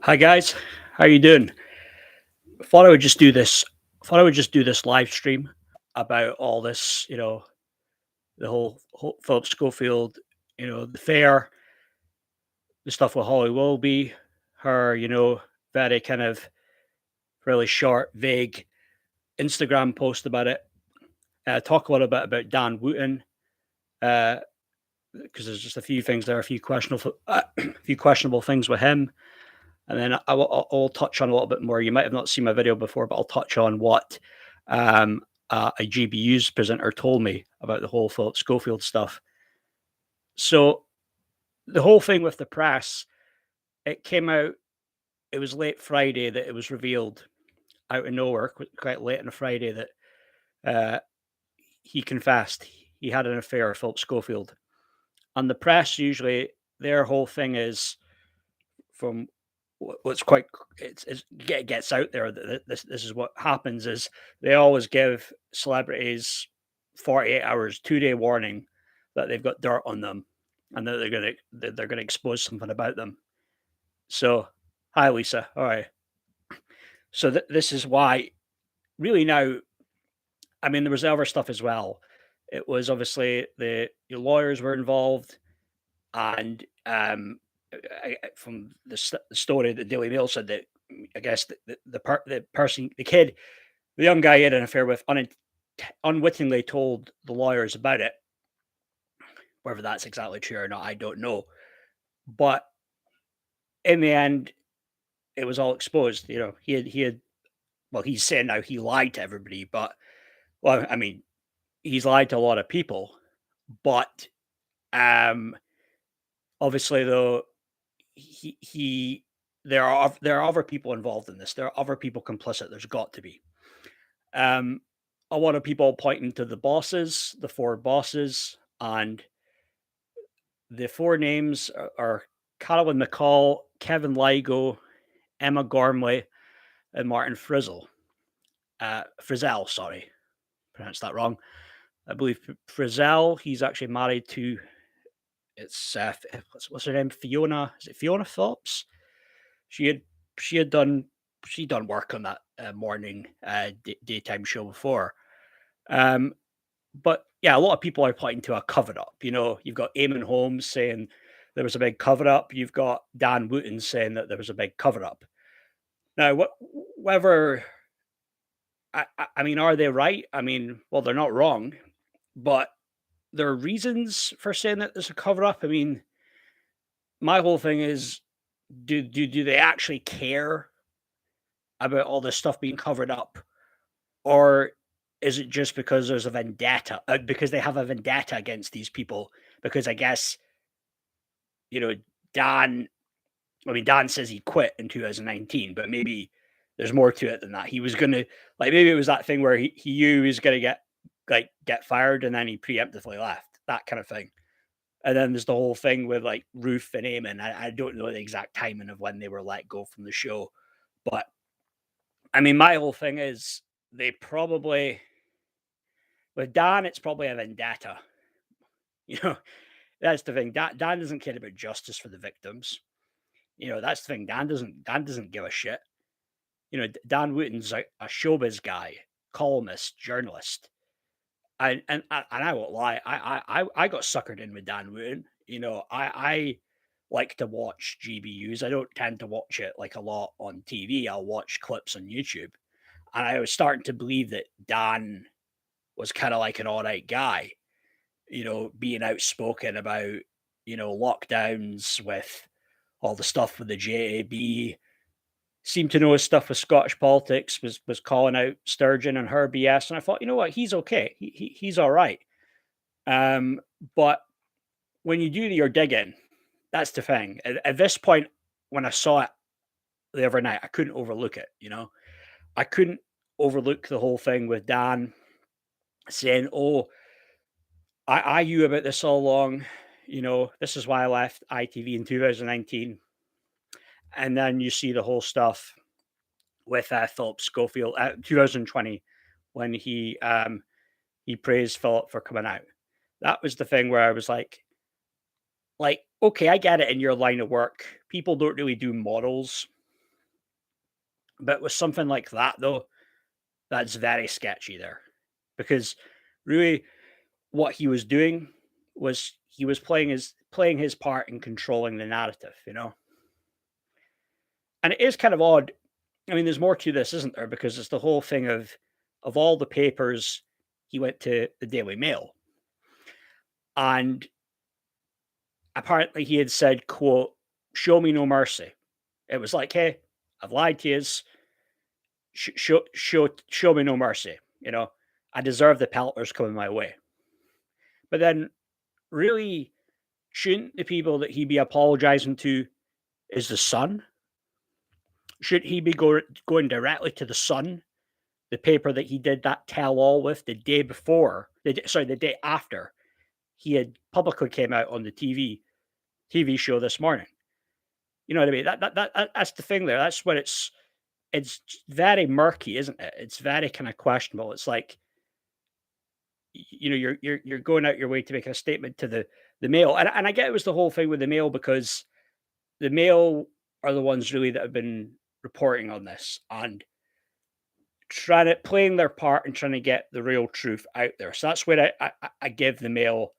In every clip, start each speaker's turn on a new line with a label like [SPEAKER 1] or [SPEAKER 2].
[SPEAKER 1] Hi guys, how you doing? Thought I would just do this. Thought I would just do this live stream about all this. The whole Phillip Schofield. The fair, the stuff with Holly Willoughby, her. Very kind of really short, vague Instagram post about it. Talk a little bit about Dan Wootton, because there's just a few things there, a few questionable, a few questionable things with him. And then I'll touch on a little bit more. You might have not seen my video before, but I'll touch on what a GBU's presenter told me about the whole Philip Schofield stuff. So the whole thing with the press, it came out. It was late Friday that it was revealed out of nowhere, quite late on a Friday, that uh, he confessed he had an affair with Philip Schofield. And the press usually their whole thing is from what's quite it gets out there that this is what happens is they always give celebrities 48 hours 2-day warning that they've got dirt on them and that they're gonna expose something about them. So hi Lisa, all right. So this is why really now, I mean, there was other stuff as well. It was obviously the your lawyers were involved, and from the story, the Daily Mail said that I guess the person, the kid, the young guy he had an affair with, unwittingly told the lawyers about it. Whether that's exactly true or not, I don't know. But in the end, it was all exposed. He had. Well, he's saying now he lied to everybody, but well, I mean, he's lied to a lot of people, but um, obviously though he there are other people involved in this. There are other people complicit. There's got to be. Um, a lot of people pointing to the bosses, the four bosses, and the four names are Carolyn McCall, Kevin Ligo, Emma Gormley, and Martin Frizzle. Frizzell, sorry, pronounced that wrong. I believe Frizzell. He's actually married to it's what's her name? Fiona. Is it Fiona Phillips? She had she had done she done work on that morning daytime show before. Um, but yeah, a lot of people are pointing to a cover up. You've got Eamon Holmes saying there was a big cover up. You've got Dan Wootton saying that there was a big cover up. Now, whether I mean, are they right? I mean, well, they're not wrong, but there are reasons for saying that there's a cover up. I mean, my whole thing is, do they actually care about all this stuff being covered up, or is it just because there's a vendetta? Because they have a vendetta against these people? Because I guess you know Dan. I mean, Dan says he quit in 2019, but maybe there's more to it than that. He was gonna maybe it was that thing where he knew he was gonna get fired, and then he preemptively left, that kind of thing. And then there's the whole thing with like Ruth and Eamon. I don't know the exact timing of when they were let go from the show, but I mean, my whole thing is they probably with Dan, it's probably a vendetta. You know, that's the thing. Dan doesn't care about justice for the victims. That's the thing. Dan doesn't give a shit. Dan Wooten's a showbiz guy, columnist, journalist, and I won't lie, I got suckered in with Dan Wooten. I like to watch GBUs. I don't tend to watch it like a lot on TV. I'll watch clips on YouTube, and I was starting to believe that Dan was kind of like an all right guy. Being outspoken about lockdowns with all the stuff with the JAB. Seemed to know his stuff with Scottish politics. Was calling out Sturgeon and her BS, and I thought, you know what, he's okay. He's all right. But when you do your digging, that's the thing. At this point, when I saw it the other night, I couldn't overlook it. I couldn't overlook the whole thing with Dan saying, "Oh, I knew about this all along. This is why I left ITV in 2019." And then you see the whole stuff with Philip Schofield 2020 when he praised Philip for coming out. That was the thing where I was like, okay, I get it in your line of work. People don't really do models. But with something like that, though, that's very sketchy there, because really what he was doing was he was playing his part in controlling the narrative, you know? And it is kind of odd. I mean, there's more to this, isn't there? Because it's the whole thing of all the papers, he went to the Daily Mail, and apparently he had said, quote, "Show me no mercy." It was like, "Hey, I've lied to yous. Show me no mercy." You know, I deserve the pelters coming my way. But then, really, shouldn't the people that he be apologizing to is the Sun? Should he be going directly to the Sun, the paper that he did that tell-all with the day before, the day after he had publicly came out on the TV show this morning? You know what I mean? That's the thing there. That's what it's very murky, isn't it? It's very kind of questionable. It's like, you know, you're going out your way to make a statement to the Mail, and I get it was the whole thing with the Mail, because the Mail are the ones really that have been reporting on this and trying to playing their part and trying to get the real truth out there. So that's where I give the Mail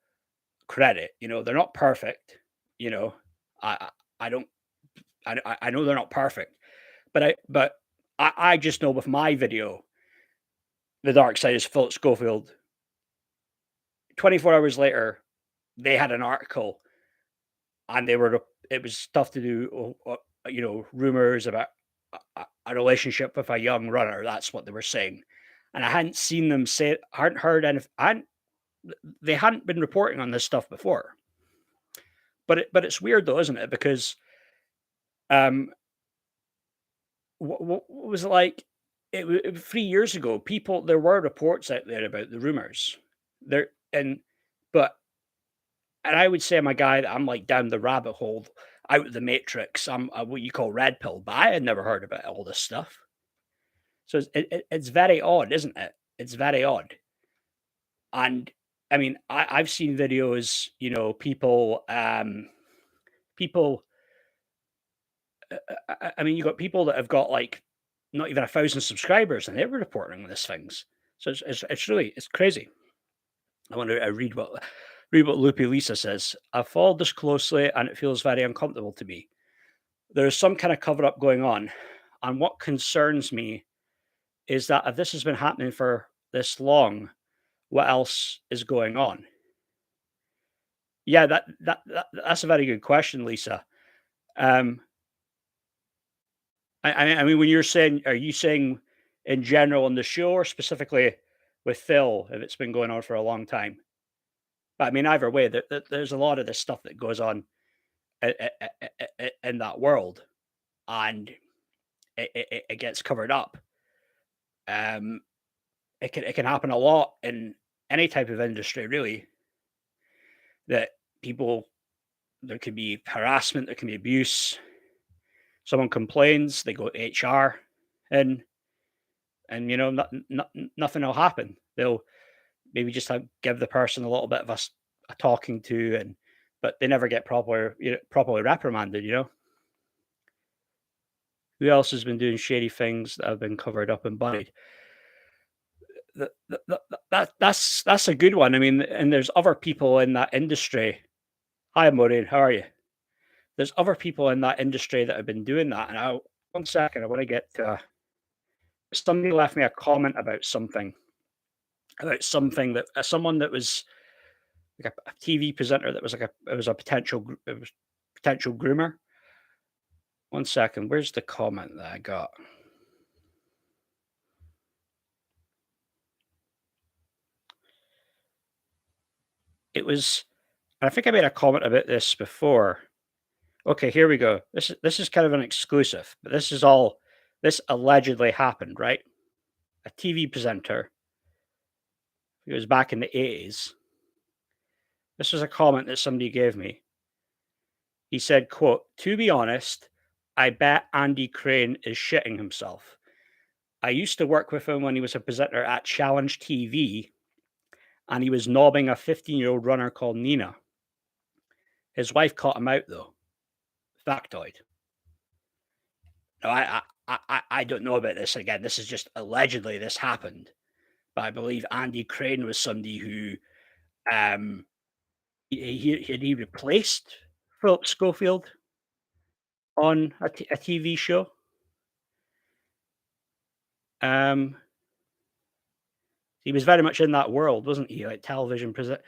[SPEAKER 1] credit. You know, they're not perfect. You know, I don't I know they're not perfect, but I just know with my video, The Dark Side is Phillip Schofield. 24 hours later, they had an article, and it was stuff to do, you know, rumors about a relationship with a young runner. That's what they were saying, and I hadn't seen them say, hadn't heard anything. They hadn't been reporting on this stuff before. But it's weird though, isn't it? Because um, what was it like? 3 years ago, there were reports out there about the rumors there, but and I would say I'm a guy that I'm like down the rabbit hole, out of the matrix. I'm what you call red pill, but I had never heard about all this stuff. So it's very odd, isn't it? It's very odd. And I mean, I've seen videos, you know, people. I mean, you got people that have got like not even 1,000 subscribers, and they were reporting on these things. So it's really it's crazy. I want to read what Loopy Lisa says. I've followed this closely, and it feels very uncomfortable to me. There is some kind of cover up going on, and what concerns me is that if this has been happening for this long, what else is going on? Yeah, that's a very good question, Lisa. Um, I mean, when you're saying, are you saying in general on the show, or specifically with Phil, if it's been going on for a long time? But I mean, either way, there's a lot of this stuff that goes on in that world, and it gets covered up. Um, it can happen a lot in any type of industry, really. That people There could be harassment, there can be abuse. Someone complains, they go to HR, and you know nothing will happen. They'll maybe just give the person a little bit of a talking to, and but they never get properly reprimanded. You know, who else has been doing shady things that have been covered up and buried? That's a good one. I mean, and there's other people in that industry. Hi, Maureen. How are you? There's other people in that industry that have been doing that. And one second, I want to get to somebody left me a comment about something that someone that was like a TV presenter that was like it was a potential groomer. One second, where's the comment that I got? It was, I think I made a comment about this before. Okay, here we go. This is kind of an exclusive, but this allegedly happened, right? A TV presenter. It was back in the 80s. This was a comment that somebody gave me. He said, quote, "To be honest, I bet Andy Crane is shitting himself. I used to work with him when he was a presenter at Challenge TV, and he was knobbing a 15-year-old runner called Nina. His wife caught him out, though. Factoid." No, I don't know about this. Again, this is just allegedly this happened, but I believe Andy Crane was somebody who um he replaced Philip Schofield on a TV show. Um, he was very much in that world, wasn't he? Like television present.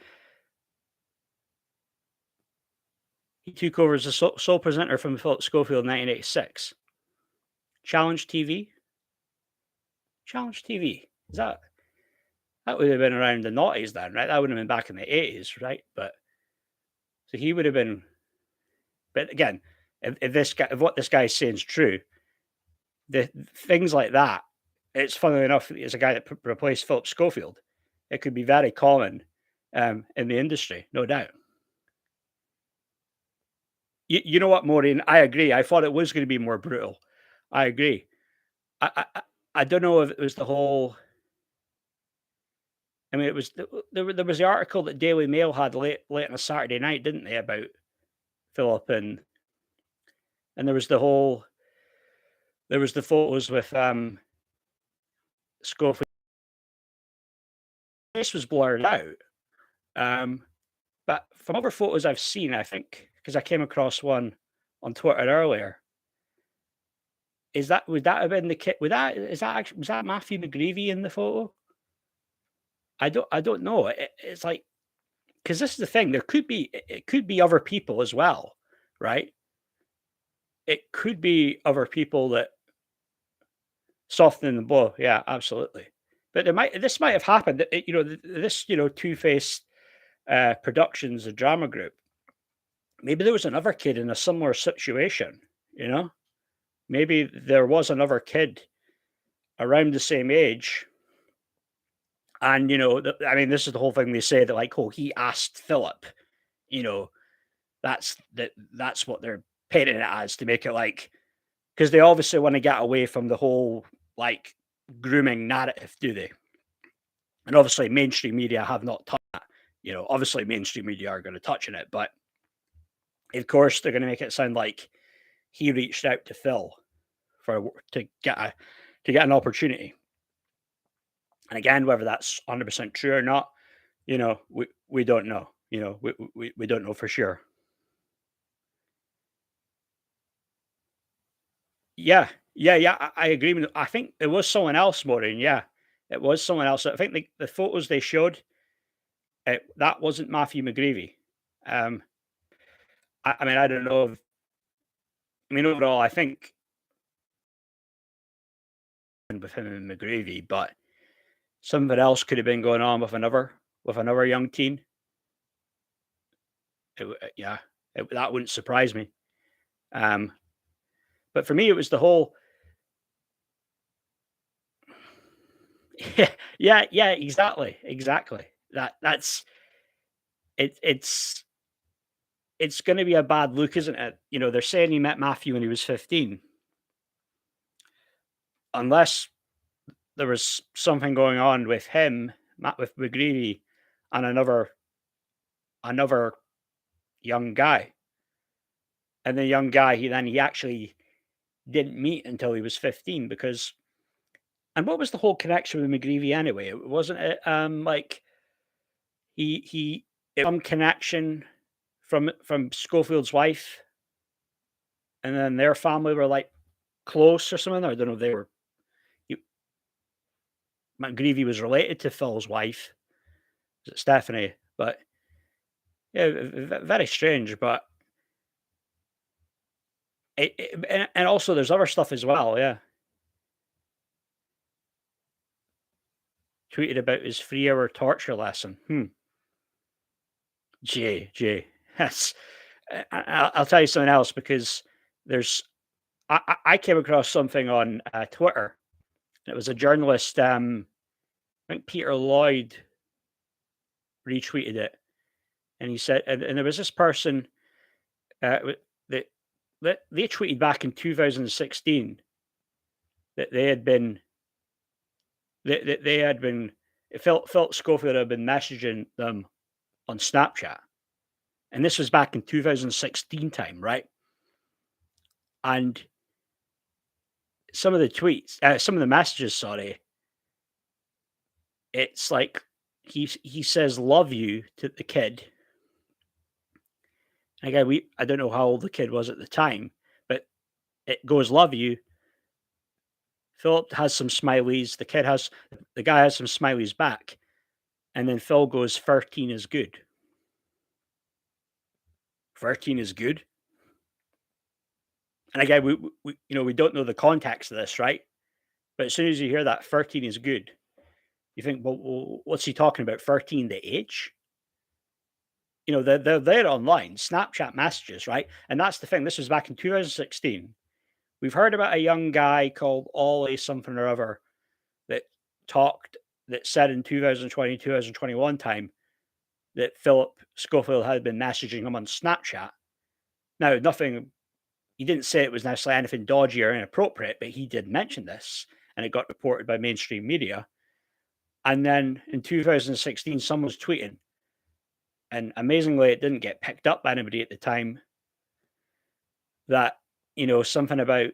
[SPEAKER 1] He took over as the sole presenter from Philip Schofield in 1986. Challenge TV. Challenge TV. Is that would have been around the noughties then, right? That would have been back in the 80s, right? But so he would have been. But again, if what this guy is saying is true, the things like that, it's funnily enough, it's a guy that replaced Philip Schofield. It could be very common in the industry, no doubt. You know what, Maureen? I agree. I thought it was going to be more brutal. I agree. I don't know if it was the whole. I mean, it was there was the article that Daily Mail had late on a Saturday night, didn't they, about Philip and there was the whole there was the photos with Schofield. Face was blurred out. But from other photos I've seen, I think because I came across one on Twitter earlier, would that have been the kid? Was that Matthew McGreevy in the photo? I don't know. It's like because this is the thing. It could be other people as well, right? It could be other people that softening the blow. Yeah, absolutely. But this might have happened. This Two Faced Productions, a drama group. Maybe there was another kid in a similar situation. Maybe there was another kid around the same age. And, this is the whole thing they say that, like, oh, he asked Philip, that's what they're painting it as to make it like, because they obviously want to get away from the whole, like, grooming narrative, do they? And obviously mainstream media have not touched that. Obviously mainstream media are going to touch on it, but of course they're going to make it sound like he reached out to Phil to get an opportunity. And again, whether that's 100% true or not, we don't know. We don't know for sure. Yeah, yeah. I agree with. I think it was someone else, Maureen. Yeah, it was someone else. I think the photos they showed, that wasn't Matthew McGreevy. I mean, I don't know. Overall, I think with him and McGreevy, but something else could have been going on with another young teen. That wouldn't surprise me. But for me, it was the whole. Yeah, exactly. That's it. It's going to be a bad look, isn't it? They're saying he met Matthew when he was 15, unless there was something going on with him, with McGreevy, and another young guy. And the young guy he actually didn't meet until he was 15 because. And what was the whole connection with McGreevy anyway? Wasn't it like he some connection from Schofield's wife, and then their family were like close or something? I don't know if they were. McGreevy was related to Phil's wife, is it Stephanie? But yeah, very strange. But and also there's other stuff as well. Yeah, tweeted about his 3-hour torture lesson. Jay, that's. I'll tell you something else because there's. I came across something on Twitter. It was a journalist. I think Peter Lloyd retweeted it, and he said, and there was this person that they tweeted back in 2016 that they had been Philip Schofield had been messaging them on Snapchat, and this was back in 2016 time, right? And some of the tweets, some of the messages, sorry, it's like he says "love you" to the kid. And again, I don't know how old the kid was at the time, but it goes "love you." Philip has some smileys. The guy has some smileys back, and then Phil goes, "13 is good." 13 is good. And again, we don't know the context of this, right? But as soon as you hear that 13 is good, you think, well, what's he talking about? 13, the age? They're there online, Snapchat messages, right? And that's the thing. This was back in 2016. We've heard about a young guy called Ollie something or other that talked, that said in 2020, 2021 time that Philip Schofield had been messaging him on Snapchat. Now, he didn't say it was necessarily anything dodgy or inappropriate, but he did mention this, and it got reported by mainstream media. And then in 2016, someone was tweeting, and amazingly, it didn't get picked up by anybody at the time, that, something about,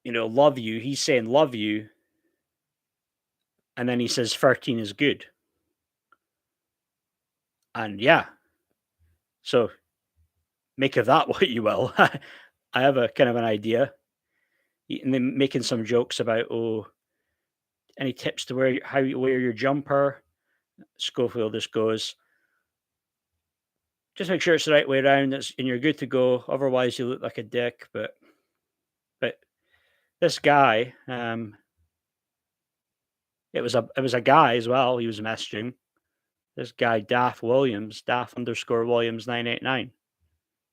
[SPEAKER 1] love you. He's saying love you. And then he says 13 is good. And yeah, so make of that what you will. I have a kind of an idea. And then making some jokes about, any tips to how you wear your jumper? Schofield just goes, just make sure it's the right way around, and you're good to go. Otherwise, you look like a dick. But this guy, it was a guy as well. He was messaging this guy, Daff _Williams 989.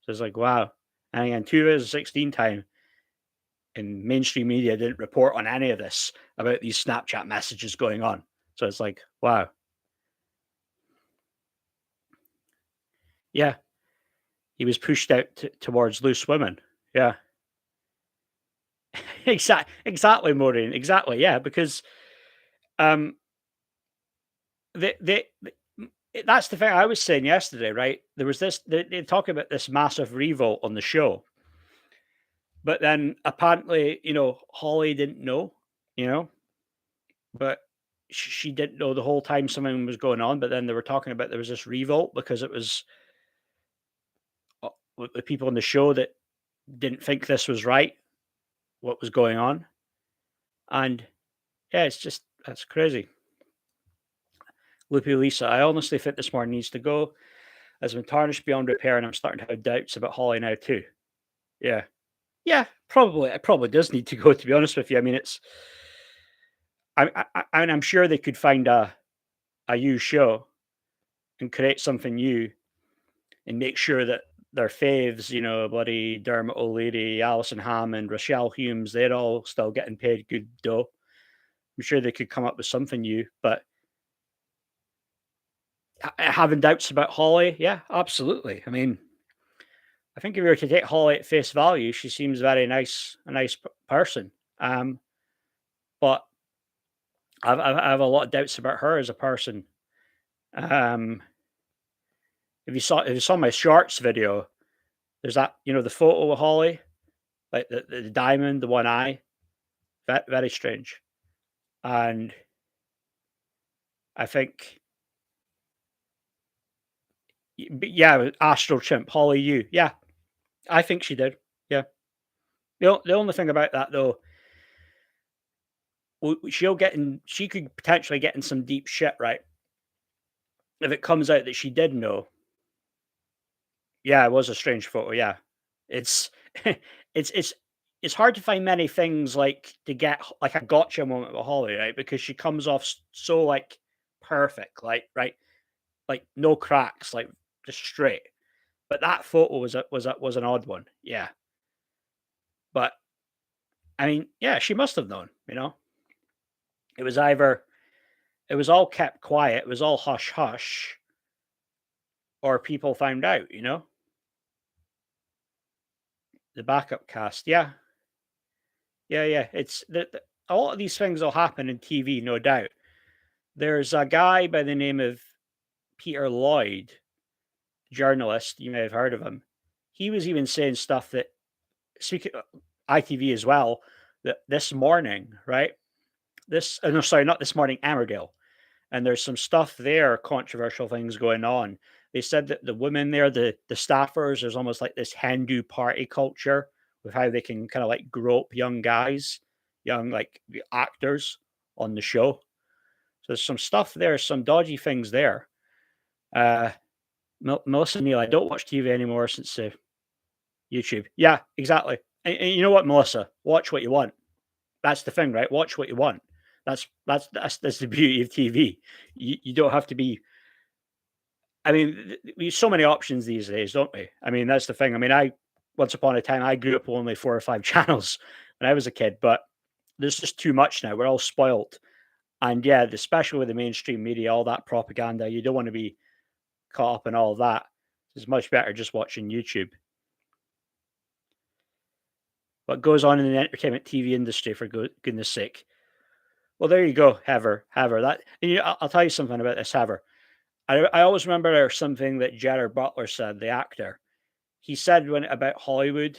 [SPEAKER 1] So it's like, wow. And again, 2016 time, and mainstream media didn't report on any of this about these Snapchat messages going on. So it's like, wow. Yeah. He was pushed out towards loose women. Yeah. Exactly, Maureen. Exactly. Yeah. Because um, that's the thing I was saying yesterday, right? There was this, they talk about this massive revolt on the show. But then apparently, Holly didn't know, you know, but she didn't know the whole time something was going on. But then they were talking about there was this revolt because it was the people on the show that didn't think this was right, what was going on. And yeah, that's crazy. Loopy Lisa, I honestly think this morning needs to go. Has been tarnished beyond repair, and I'm starting to have doubts about Holly now too. Yeah. Yeah, probably. It probably does need to go, to be honest with you. I mean, I'm sure they could find a new show and create something new and make sure that their faves, bloody Dermot O'Leary, Alison Hammond, Rochelle Humes, they're all still getting paid good dough. I'm sure they could come up with something new, but having doubts about Holly, yeah, absolutely. I mean, I think if you were to take Holly at face value, she seems a nice person. But I have a lot of doubts about her as a person. If you saw my shorts video, there's that, the photo of Holly, like the diamond, the one eye, very strange. And I think, yeah, Astral Chimp, Holly Yu. Yeah, I think she did. Yeah. The only thing about that though, she could potentially get in some deep shit, right? If it comes out that she did know. Yeah, it was a strange photo. Yeah, it's it's it's hard to find many things like to get like a gotcha moment with Holly, right? Because she comes off so like perfect, like right, like no cracks, like just straight. But that photo was an odd one. Yeah, but I mean, yeah, she must have known. It was either it was all kept quiet, it was all hush hush, or people found out. The backup cast. Yeah, yeah. It's a lot of these things will happen in TV, no doubt. There's a guy by the name of Peter Lloyd, journalist. You may have heard of him. He was even saying stuff that speaking. ITV as well, that this morning, right? No, sorry, not this morning, Emmerdale. And there's some stuff there, controversial things going on. They said that the women there, the staffers, there's almost like this Hindu party culture with how they can kind of like grope young guys, young like actors on the show. So there's some stuff there, some dodgy things there. Uh, Melissa Neal, I don't watch TV anymore since YouTube. Yeah, exactly. And you know what, Melissa? Watch what you want. That's the thing, right? Watch what you want. That's the beauty of TV. You don't have to be. I mean, we have so many options these days, don't we? I mean, that's the thing. I mean, I once upon a time I grew up with only 4 or 5 channels when I was a kid, but there's just too much now. We're all spoilt, and yeah, especially with the mainstream media, all that propaganda. You don't want to be caught up in all that. It's much better just watching YouTube. What goes on in the entertainment TV industry, for goodness sake. Well, there you go, Heather. Heather, that I'll tell you something about this, Heather. I always remember there's something that Gerard Butler said, the actor. He said when about Hollywood,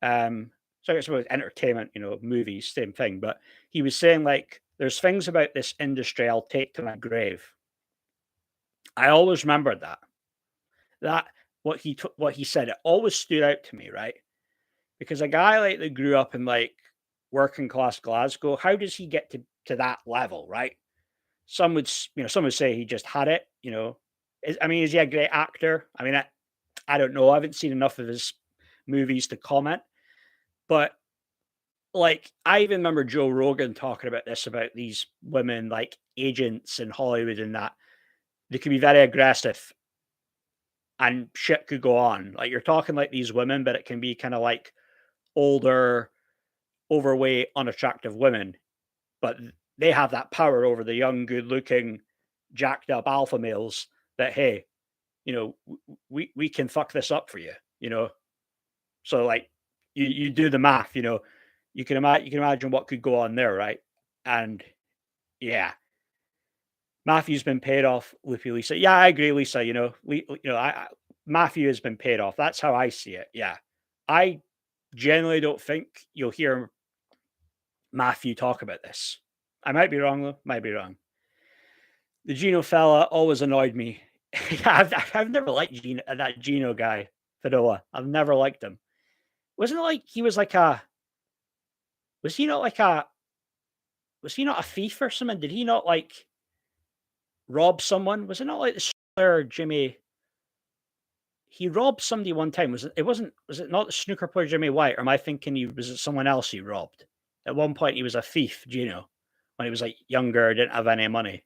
[SPEAKER 1] so it's about entertainment, movies, same thing. But he was saying like, there's things about this industry I'll take to my grave. I always remembered that. That what he said, it always stood out to me, right? Because a guy like that grew up in like working class Glasgow, how does he get to that level, right? Some would, some would say he just had it, I mean, is he a great actor? I mean, I don't know. I haven't seen enough of his movies to comment, but like, I even remember Joe Rogan talking about this, about these women, like agents in Hollywood and that they can be very aggressive and shit could go on. Like, you're talking like these women, but it can be kind of like older, overweight, unattractive women, but they have that power over the young, good-looking, jacked up alpha males that, hey, we can fuck this up for you. So like you do the math, you can imagine what could go on there, right? And yeah, Matthew's been paid off, Loopy Lisa. Yeah, I agree, Lisa. Matthew has been paid off. That's how I see it. Yeah, I generally don't think you'll hear Matthew talk about this. I might be wrong though. Might be wrong. The Gino fella always annoyed me. I've never liked that Gino guy, Fedora. I've never liked him. Wasn't it like he was like a? Was he not like a? Was he not a thief or something? Did he not like rob someone? Was it not like the snooker Jimmy? He robbed somebody one time. Was it? It wasn't. Was it not the snooker player Jimmy White? Or am I thinking was it someone else he robbed? At one point, he was a thief, Gino, when he was like younger, didn't have any money.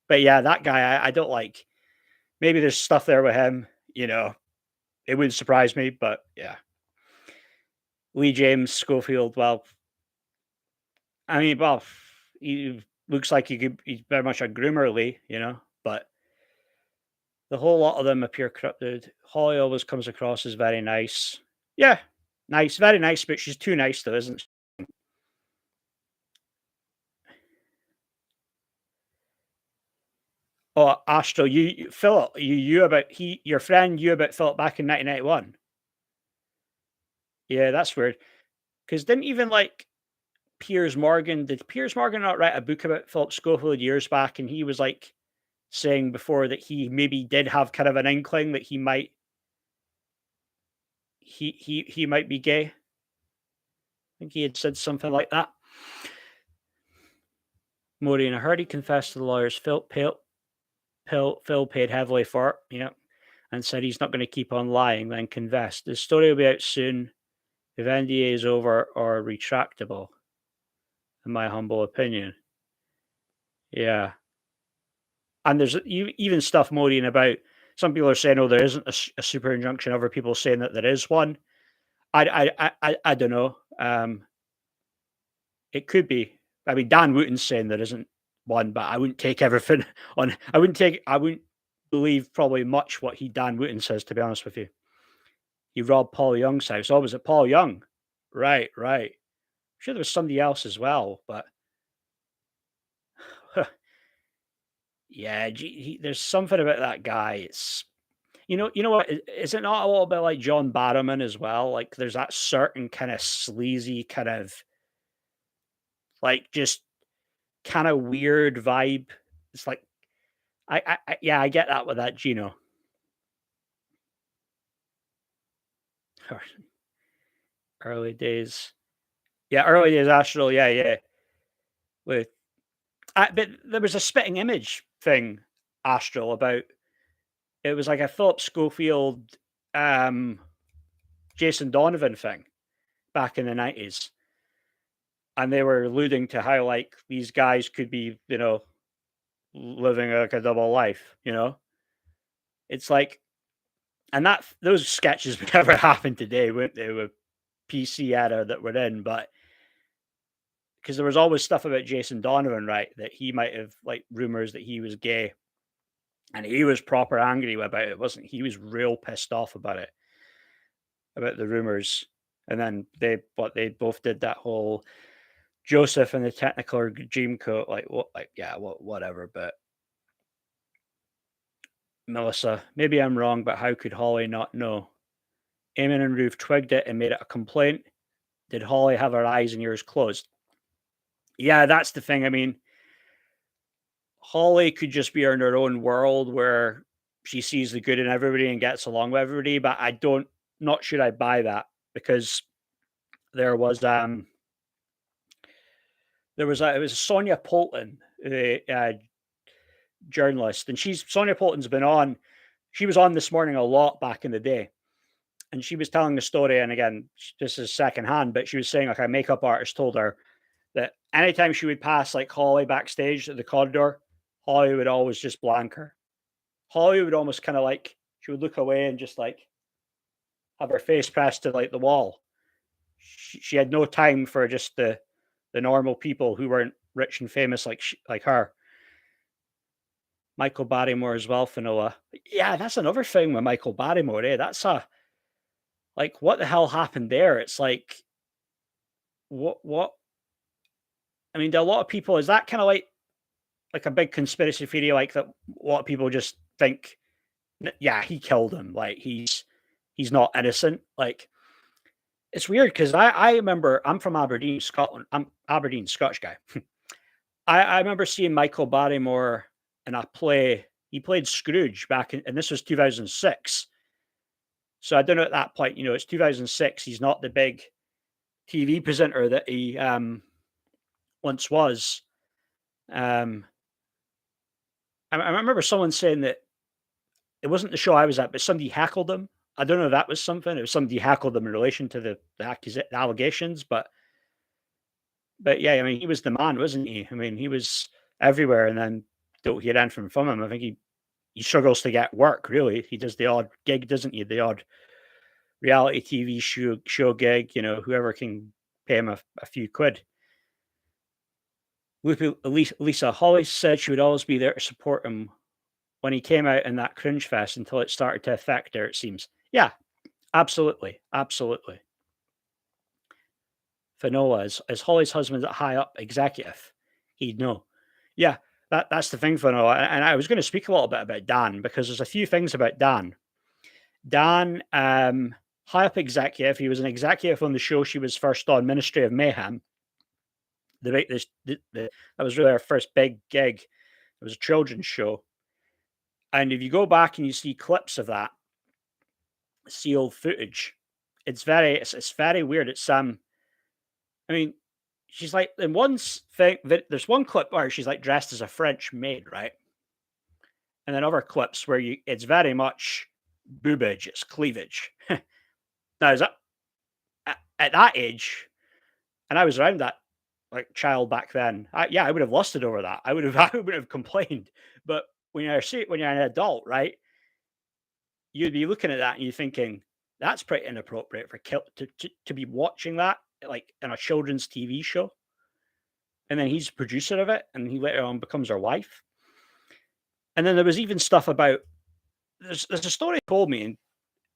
[SPEAKER 1] But yeah, that guy I don't like. Maybe there's stuff there with him. It wouldn't surprise me, but yeah. Lee James Schofield, well, I mean, well, he looks like he's very much a groomer, Lee, but the whole lot of them appear corrupted. Holly always comes across as very nice. Yeah, nice, very nice, but she's too nice though, isn't she? Oh, Astro, Philip, your friend, about Philip back in 1991. Yeah, that's weird. Because didn't even like did Piers Morgan not write a book about Philip Schofield years back? And he was like saying before that he maybe did have kind of an inkling that he might be gay. I think he had said something like that. Maureen, I heard he confessed to the lawyers. Phil paid heavily for it, and said he's not going to keep on lying, then confessed. The story will be out soon if NDA is over or retractable, in my humble opinion. Yeah. And there's even stuff, Maureen, about some people are saying, oh, there isn't a super injunction. Other people saying that there is one. I don't know. It could be. I mean, Dan Wootton's saying there isn't one, but I wouldn't take everything on. I wouldn't believe probably much what Dan Wootton says, to be honest with you. He robbed Paul Young's house. Oh, was it Paul Young? Right. I'm sure there was somebody else as well, but yeah, there's something about that guy. You know what? Is it not a little bit like John Barrowman as well? Like, there's that certain kind of sleazy, kind of like just kind of weird vibe. It's like yeah, I get that with that Gino. Early days, yeah, early days Astral, yeah, yeah. With but there was a spitting image thing, Astral, about it was like a Phillip Schofield, um, Jason Donovan thing back in the 90s. And they were alluding to how like these guys could be, living like a double life, It's like, and that those sketches would never happen today, wouldn't they, with PC era that we're in, but because there was always stuff about Jason Donovan, right? That he might have like rumors that he was gay. And he was proper angry about it, wasn't he? He was real pissed off about it, about the rumors. And then they both did that whole Joseph and the Technicolor Dreamcoat, like what, like yeah, whatever. But Melissa, maybe I'm wrong, but how could Holly not know? Eamon and Ruth twigged it and made it a complaint. Did Holly have her eyes and ears closed? Yeah, that's the thing. I mean, Holly could just be in her own world where she sees the good in everybody and gets along with everybody, but not sure I buy that, because there was it was Sonia Polton, the journalist, and Sonia Polton's been on. She was on This Morning a lot back in the day, and she was telling the story. And again, this is secondhand, but she was saying like a makeup artist told her that anytime she would pass like Holly backstage at the corridor, Holly would always just blank her. Holly would almost kind of like, she would look away and just like have her face pressed to like the wall. She had no time for just the normal people who weren't rich and famous like her. Michael Barrymore as well, Finola. Yeah, that's another thing with Michael Barrymore. That's like, what the hell happened there? It's like, what? I mean, a lot of people, is that kind of like a big conspiracy theory, like that a lot of people just think, yeah, he killed him. Like he's not innocent. Like, it's weird because I remember, I'm from Aberdeen, Scotland. I'm Aberdeen, Scottish guy. I remember seeing Michael Barrymore in a play. He played Scrooge back in, and this was 2006. So I don't know at that point, it's 2006. He's not the big TV presenter that he once was. I remember someone saying that it wasn't the show I was at, but somebody heckled him. I don't know if that was something. It was somebody heckled him in relation to the allegations, but yeah, I mean, he was the man, wasn't he? I mean, he was everywhere, and then don't hear anything from him. I think he struggles to get work. Really, he does the odd gig, doesn't he? The odd reality TV show gig. Whoever can pay him a few quid. Lisa Holly said she would always be there to support him when he came out in that cringe fest until it started to affect her, it seems. Yeah, absolutely. Absolutely. Finola, is Holly's husband a high up executive? He'd know. Yeah, that's the thing, Finola. And I was going to speak a little bit about Dan, because there's a few things about Dan. Dan, high up executive. He was an executive on the show she was first on, Ministry of Mayhem. That was really our first big gig. It was a children's show. And if you go back and you see clips of that sealed footage, it's very weird. It's I mean, she's like, in one thing, there's one clip where she's like dressed as a French maid, right? And then other clips where it's very much boobage, it's cleavage. Now, is that at that age, and I was around that like child back then, I would have lusted over that. I would have complained. But when you're an adult, right, you'd be looking at that and you're thinking, that's pretty inappropriate for to be watching that like in a children's TV show. And then he's the producer of it, and he later on becomes her wife. And then there was even stuff about, there's a story told me, and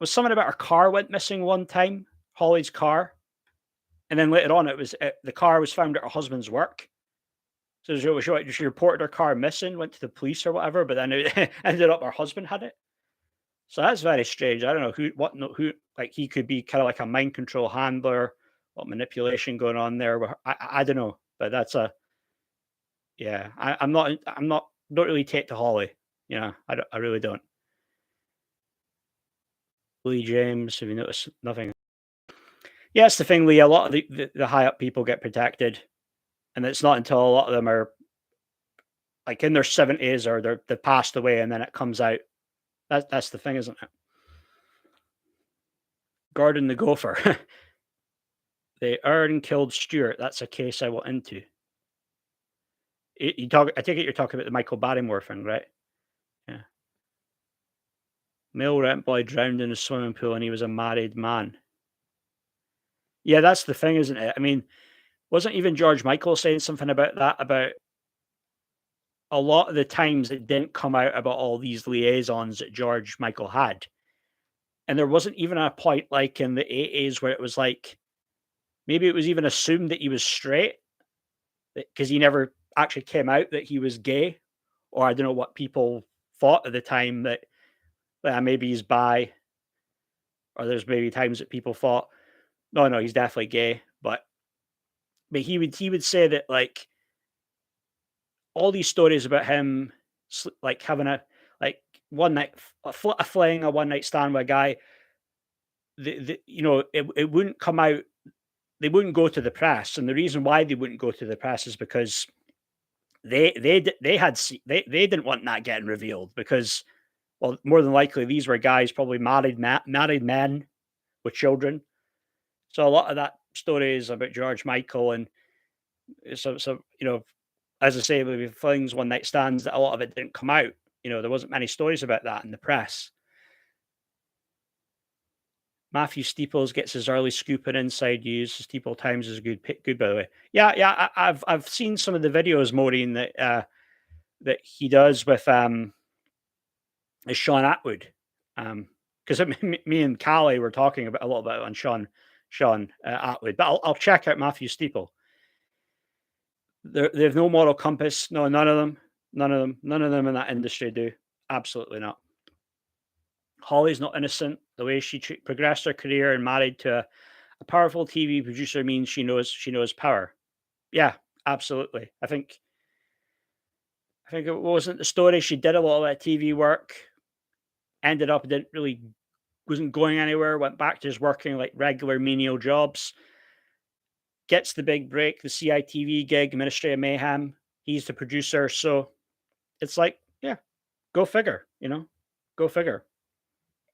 [SPEAKER 1] was something about her car went missing one time, Holly's car. And then later on, the car was found at her husband's work. So she reported her car missing, went to the police or whatever, but then it ended up her husband had it. So that's very strange. I don't know who like he could be kind of like a mind control handler, what manipulation going on there. I don't know, but that's a yeah. I'm not don't really take to Holly. I really don't. Lee James, have you noticed nothing? Yeah, it's the thing, Lee. A lot of the high up people get protected, and it's not until a lot of them are like in their 70s or they've passed away, and then it comes out. That's the thing, isn't it? Gordon the Gopher. They Aaron killed Stuart. That's a case I went into. You talk. I take it you're talking about the Michael Barrymore thing, right? Yeah. Male rent boy drowned in a swimming pool, and he was a married man. Yeah, that's the thing, isn't it? I mean, wasn't even George Michael saying something about that? About a lot of the times it didn't come out about all these liaisons that George Michael had, and there wasn't even a point like in the 80s where it was like maybe it was even assumed that he was straight because he never actually came out that he was gay, or I don't know what people thought at the time that maybe he's bi, or there's maybe times that people thought, no, no, he's definitely gay. But he would say that like all these stories about him like having a like one night a fling, a one night stand with a guy, it wouldn't come out. They wouldn't go to the press, and the reason why they wouldn't go to the press is because they didn't want that getting revealed because, well, more than likely these were guys probably married men with children. So a lot of that story is about George Michael, and so as I say, with flings, one night stands, that a lot of it didn't come out. There wasn't many stories about that in the press. Matthew Steeples gets his early scoop and inside news. Steeple Times is good by the way. Yeah, yeah. I've seen some of the videos, Maureen, that he does with Sean Atwood. Because me and Callie were talking about a little bit on Sean Atwood, but I'll check out Matthew Steeple. They have no moral compass. No, none of them. None of them in that industry do. Absolutely not. Holly's not innocent. The way she progressed her career and married to a powerful TV producer means she knows power. Yeah, absolutely. I think it wasn't the story. She did a lot of that TV work. Ended up wasn't going anywhere. Went back to just working like regular menial jobs. Gets the big break, the CITV gig, Ministry of Mayhem. He's the producer, so it's like, yeah, go figure. Go figure.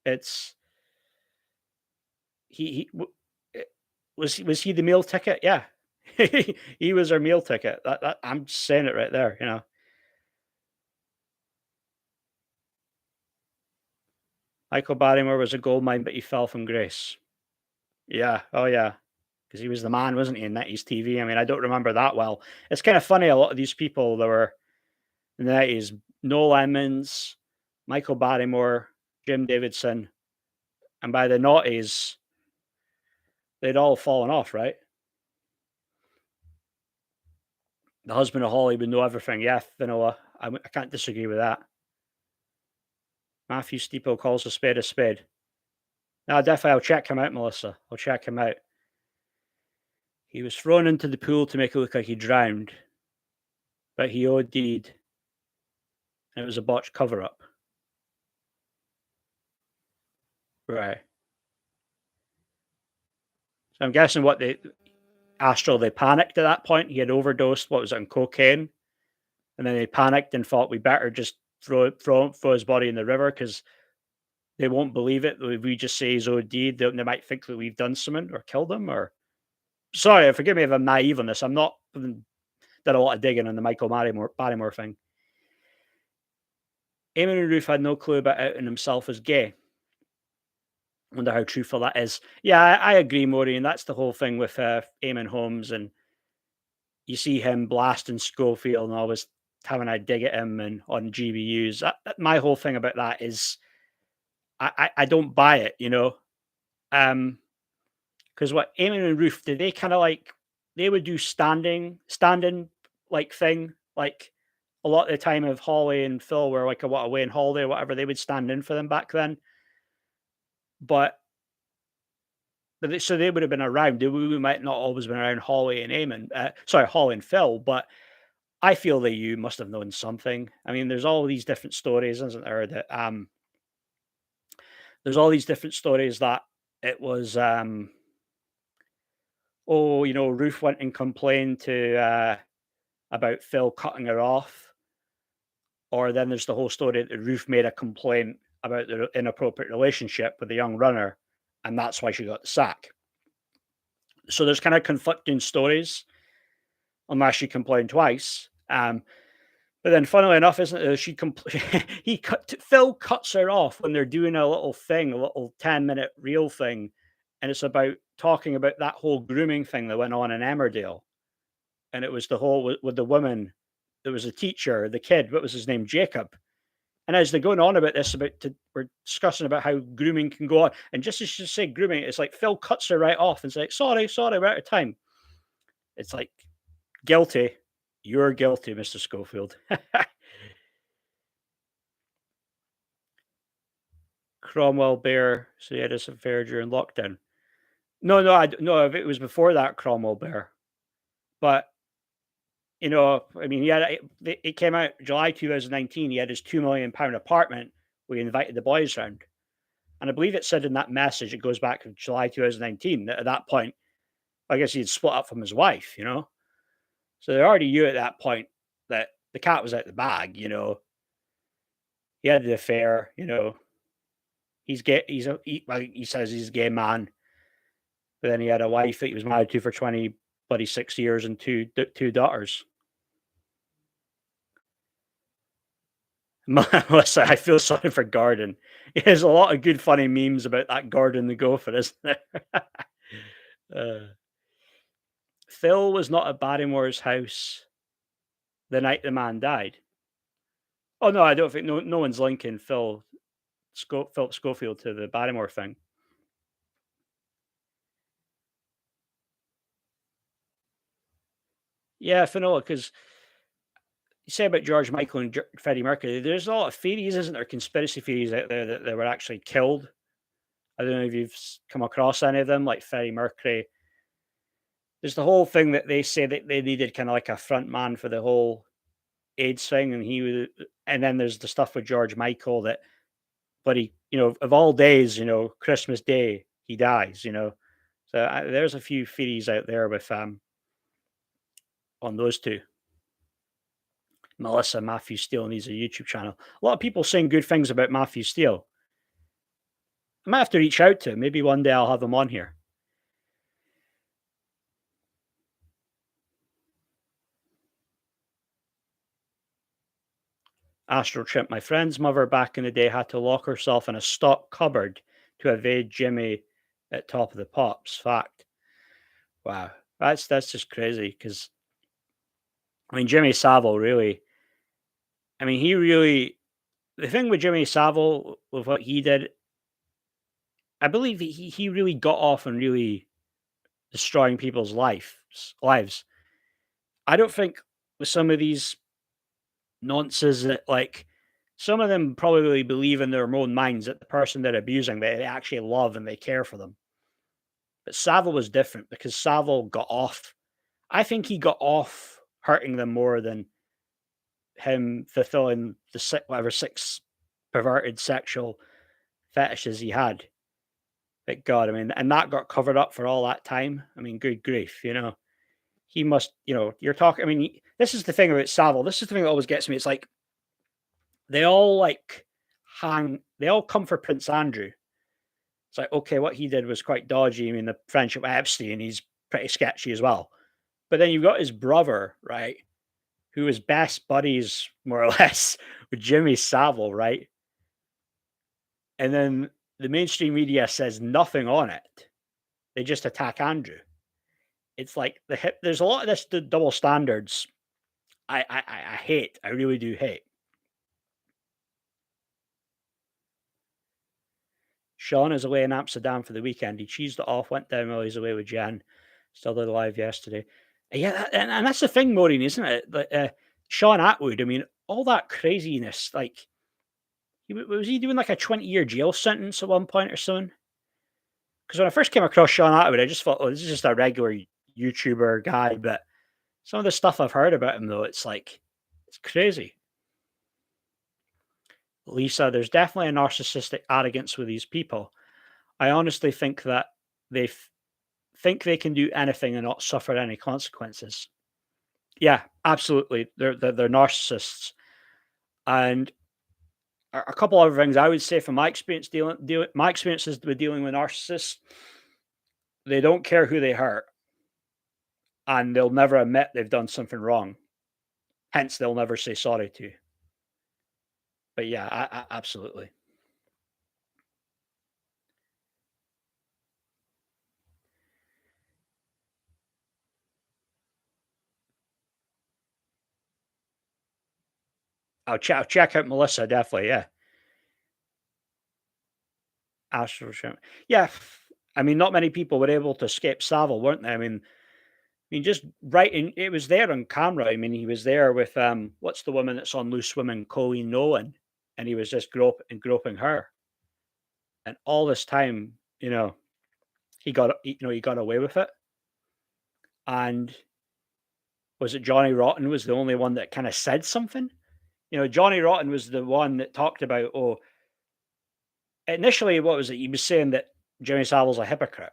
[SPEAKER 1] It's eh, was he the meal ticket? Yeah, he was our meal ticket. I'm saying it right there. Michael Barrymore was a gold mine, but he fell from grace. Yeah, oh yeah, because he was the man, wasn't he, in 90s TV? I mean, I don't remember that well. It's kind of funny. A lot of these people that were in the 90s, Noel Emmons, Michael Barrymore, Jim Davidson, and by the noughties, they'd all fallen off, right? The husband of Holly would know everything. Yeah, vanilla. I can't disagree with that. Matthew Steeple calls a spade a spade. No, definitely. I'll check him out, Melissa. I'll check him out. He was thrown into the pool to make it look like he drowned, but he OD'd, and it was a botched cover up. Right. So I'm guessing they panicked at that point. He had overdosed. What was it, on cocaine? And then they panicked and thought we better just throw his body in the river because they won't believe it. If we just say he's OD'd, they might think that we've done something or killed him. Or sorry, forgive me if I'm naive on this. I'm not done a lot of digging on the Michael Barrymore thing. Eamon and Ruth had no clue about outing himself as gay. Wonder how truthful that is. Yeah, I agree, Maureen. That's the whole thing with Eamon Holmes, and you see him blasting Schofield and always having a dig at him and on GBUs. My whole thing about that is I don't buy it, because what Eamon and Ruth did, they kind of like they would do standing like thing, like a lot of the time of Holly and Phil were like away on holiday or whatever, they would stand in for them back then. So they would have been around. We might not always been around Holly and Eamon, Holly and Phil, but I feel that you must have known something. I mean, there's all these different stories, isn't there? There's all these different stories that it was, Ruth went and complained to about Phil cutting her off, or then there's the whole story that Ruth made a complaint about their inappropriate relationship with the young runner, and that's why she got the sack. So there's kind of conflicting stories, unless she complained twice. But then, funnily enough, isn't it? Phil cuts her off when they're doing a little thing, a little 10-minute reel thing, and it's about talking about that whole grooming thing that went on in Emmerdale, and it was the whole with the woman. There was a teacher, the kid. What was his name? Jacob. And as they're going on about this, we're discussing about how grooming can go on, and just as you say grooming, it's like Phil cuts her right off and says, "Sorry, we're out of time." It's like, guilty. You're guilty, Mr. Schofield. Cromwell Bear, so he had this affair during lockdown. No, no, if it was before that, Cromwell Bear. But, I mean, it came out July 2019. He had his £2 million apartment where he invited the boys round. And I believe it said in that message, it goes back to July 2019, that at that point, I guess he'd split up from his wife, So they already knew at that point that the cat was out the bag, He had the affair, He's gay. He says he's a gay man, but then he had a wife that he was married to for 26 years and two daughters. Melissa, I feel sorry for Gordon. There's a lot of good, funny memes about that Gordon the Gopher, isn't there? Phil was not at Barrymore's house the night the man died. Oh no, I don't think no one's linking Philip Schofield to the Barrymore thing. Yeah, Finola, because you say about George Michael and Freddie Mercury, there's a lot of theories, isn't there? Conspiracy theories out there that they were actually killed. I don't know if you've come across any of them, like Freddie Mercury. There's the whole thing that they say that they needed kind of like a front man for the whole AIDS thing, and then there's the stuff with George Michael that, but he, of all days, Christmas Day he dies, So there's a few theories out there with on those two. Melissa Matthew Steele needs a YouTube channel. A lot of people saying good things about Matthew Steele. I might have to reach out to him. Maybe one day I'll have him on here. Astral Chimp, my friend's mother back in the day had to lock herself in a stock cupboard to evade Jimmy at Top of the Pops. Fact. Wow. That's just crazy because, I mean, Jimmy Savile really, I mean, the thing with Jimmy Savile, with what he did, I believe he really got off on really destroying people's lives. I don't think with some of these nonsense that, like, some of them probably believe in their own minds that the person they're abusing, they actually love and they care for them. But Savile was different because Savile got off. I think he got off hurting them more than him fulfilling the six perverted sexual fetishes he had. But God, I mean, and that got covered up for all that time. I mean, good grief, He must, you're talking, I mean, this is the thing about Savile. This is the thing that always gets me. It's like, they all come for Prince Andrew. It's like, okay, what he did was quite dodgy. I mean, the friendship with Epstein, he's pretty sketchy as well. But then you've got his brother, right, who is best buddies, more or less, with Jimmy Savile, right? And then the mainstream media says nothing on it. They just attack Andrew. It's like there's a lot of this double standards. I hate. I really do hate. Sean is away in Amsterdam for the weekend. He cheesed it off, went down while he's away with Jen. Still did live yesterday. Yeah, and that's the thing, Maureen, isn't it? Sean Atwood, I mean, all that craziness, like, was he doing like a 20-year jail sentence at one point or something? when I first came across Sean Atwood, I just thought, "Oh, this is just a regular YouTuber guy," but some of the stuff I've heard about him, though, it's like it's crazy. Lisa, there's definitely a narcissistic arrogance with these people. I honestly think that they think they can do anything and not suffer any consequences. Yeah, absolutely. They're narcissists. And a couple other things I would say from my experience my experiences with dealing with narcissists, they don't care who they hurt, and they'll never admit they've done something wrong. Hence, they'll never say sorry to you. But yeah, absolutely. I'll check out Melissa, definitely. Yeah, Astral Shrimp. Yeah, I mean, not many people were able to escape Savile, weren't they? I mean, just right in it was there on camera. I mean, he was there with what's the woman that's on Loose Women, Colleen Nolan, and he was just groping her. And all this time, he got away with it. And was it Johnny Rotten was the only one that kind of said something? Johnny Rotten was the one that talked about, oh, initially, what was it? He was saying that Jimmy Savile's a hypocrite.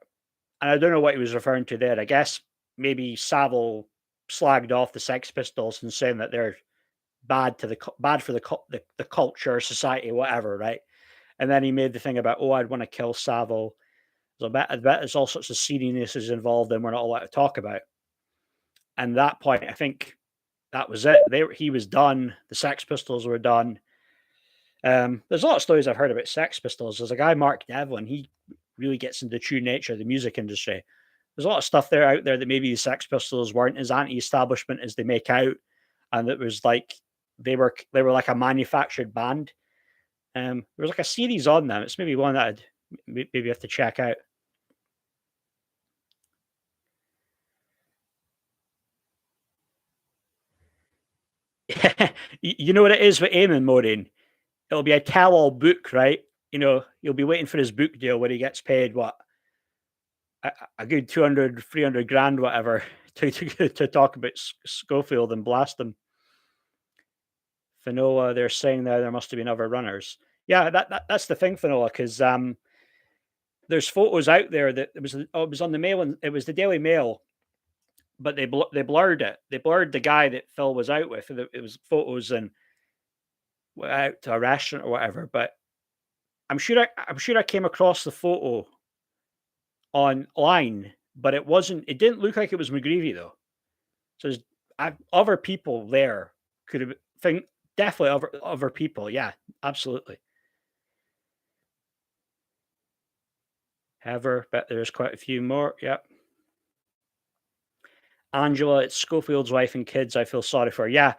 [SPEAKER 1] And I don't know what he was referring to there. I guess maybe Savile slagged off the Sex Pistols and saying that they're bad for the culture, society, whatever, right? And then he made the thing about, oh, I'd want to kill Savile. So I bet there's all sorts of seediness involved, and we're not allowed to talk about. And that point, I think that was it. He was done. The Sex Pistols were done. There's a lot of stories I've heard about Sex Pistols. There's a guy, Mark Devlin. He really gets into true nature of the music industry. There's a lot of stuff out there that maybe the Sex Pistols weren't as anti-establishment as they make out, and it was like they were like a manufactured band. There was like a series on them. It's maybe one that I'd maybe have to check out. You know what it is with Eamon Moraine? It'll be a tell-all book, right? You'll be waiting for his book deal where he gets paid what a good 200, 300 grand, whatever, to talk about Schofield and blast them. Finola, they're saying there must have been other runners. Yeah, that's the thing, Finola, because there's photos out there that it was on the Mail, and it was the Daily Mail, but they blurred it. They blurred the guy that Phil was out with. It was photos and out to a restaurant or whatever. But I'm sure I came across the photo online, but it wasn't. It didn't look like it was McGreevy though. So there's other people there could have think definitely other people. Yeah, absolutely. Ever, but there's quite a few more. Yep. Angela, it's Schofield's wife and kids. I feel sorry for. Her. Yeah,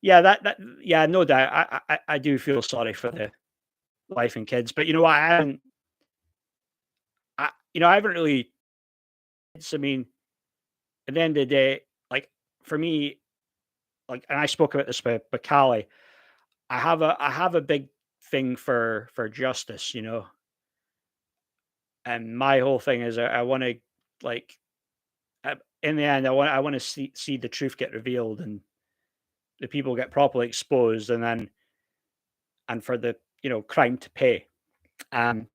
[SPEAKER 1] yeah, yeah, no doubt. I do feel sorry for the wife and kids, but you know what? I haven't really. I mean, at the end of the day, like for me, like, and I spoke about this with Callie. I have a big thing for justice, and my whole thing is I want to like in the end I want to see the truth get revealed and the people get properly exposed, and for the crime to pay. Um,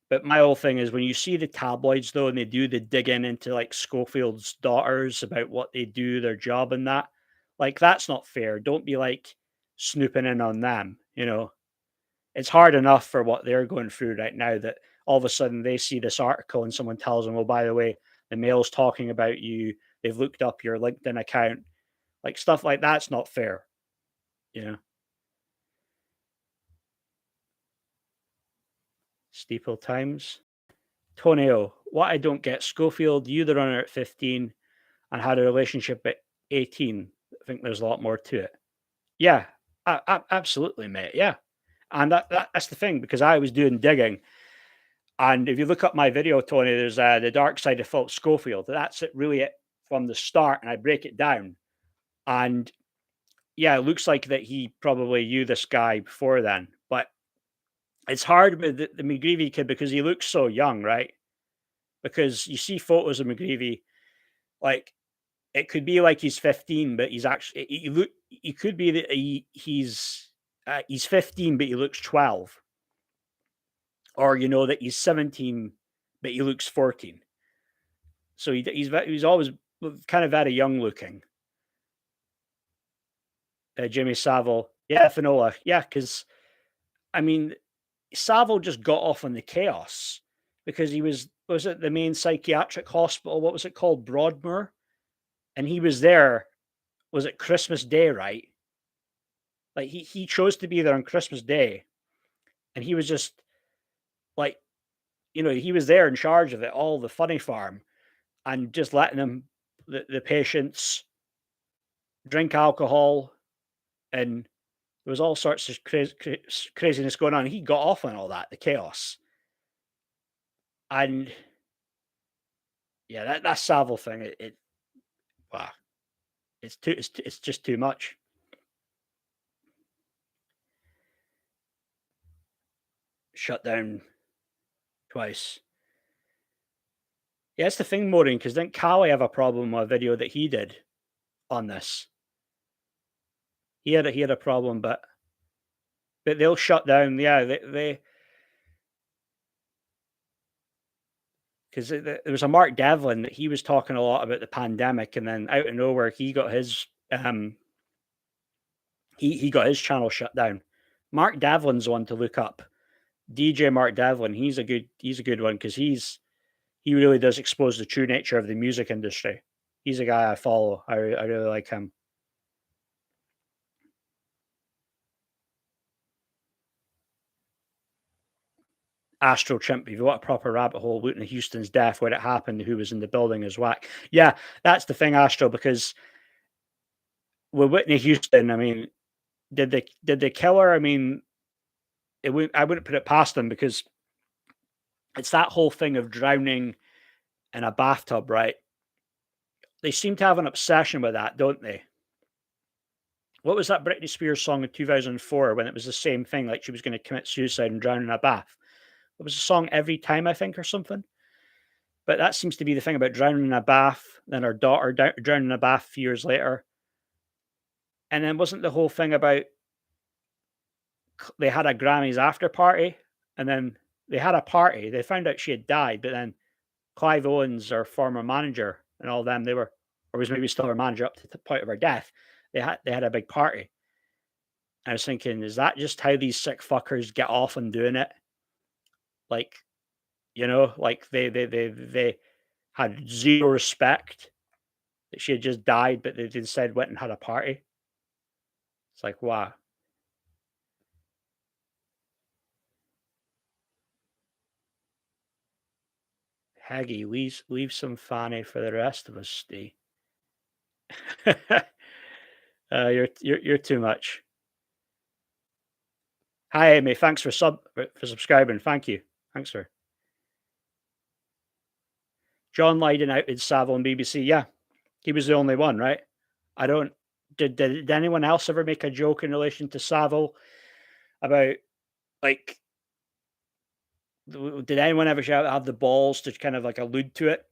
[SPEAKER 1] but my whole thing is when you see the tabloids though, and they do the digging into like Schofield's daughters about what they do, their job, and that, like that's not fair. Don't be like snooping in on them. It's hard enough for what they're going through right now that all of a sudden they see this article and someone tells them, "Oh, by the way, the Mail's talking about you. They've looked up your LinkedIn account." Like stuff like that's not fair. You know, Steeple Times. Tonio, what I don't get, Schofield, you the runner at 15 and had a relationship at 18. I think there's a lot more to it. Yeah, absolutely, mate. Yeah. And that's the thing because I was doing digging. And if you look up my video, Tony, there's the dark side of Phillip Schofield. That's it from the start. And I break it down. And yeah, it looks like that he probably knew this guy before then. But it's hard with the McGreevy kid because he looks so young, right? because you see photos of McGreevy, like it could be like he's 15, but he's actually he could be that he's 15, but he looks 12, or that he's 17, but he looks 14. So he's always kind of very young looking. Jimmy Savile, yeah, Finola, yeah, because I mean, Savile just got off on the chaos because he was at the main psychiatric hospital. What was it called, Broadmoor? And he was there. Was it Christmas Day, right? Like he chose to be there on Christmas Day, and he was just like, he was there in charge of it, all the funny farm, and just letting the patients drink alcohol, and there was all sorts of craziness going on. He got off on all that, the chaos, and yeah, that Savile thing, wow, it's just too much. Shut down twice. Yeah, it's the thing, Maureen, because didn't Callie have a problem with a video that he did on this? He had a problem, but they'll shut down. Yeah, they because there was a Mark Devlin that he was talking a lot about the pandemic, and then out of nowhere he got his he got his channel shut down. Mark Devlin's one to look up. DJ Mark Devlin, he's a good one because he really does expose the true nature of the music industry. He's a guy I follow. I really like him. Astro Chimp, if you want a proper rabbit hole, Wootton Houston's death, where it happened, who was in the building is whack. Yeah, that's the thing, Astro, because with Whitney Houston, I mean, did they kill her? I mean, I wouldn't put it past them because it's that whole thing of drowning in a bathtub, right? They seem to have an obsession with that, don't they? What was that Britney Spears song in 2004 when it was the same thing, like she was going to commit suicide and drown in a bath? It was a song Every Time, I think, or something. But that seems to be the thing about drowning in a bath. Then her daughter drowned in a bath a few years later. And then wasn't the whole thing about they had a Grammys after party, and then they had a party. They found out she had died, but then Clive Owens, her former manager, and all them, they were, or was maybe still her manager up to the point of her death. They had a big party. I was thinking, is that just how these sick fuckers get off on doing it? Like, like they had zero respect that she had just died, but they instead went and had a party. It's like, wow. Haggy, leave some Fanny for the rest of us, Steve. You're too much. Hi, Amy. Thanks for subscribing. Thank you. Thanks for John Lydon outed Savile on BBC. Yeah, he was the only one, right? I don't. Did anyone else ever make a joke in relation to Savile about, like, did anyone ever have the balls to kind of like allude to it?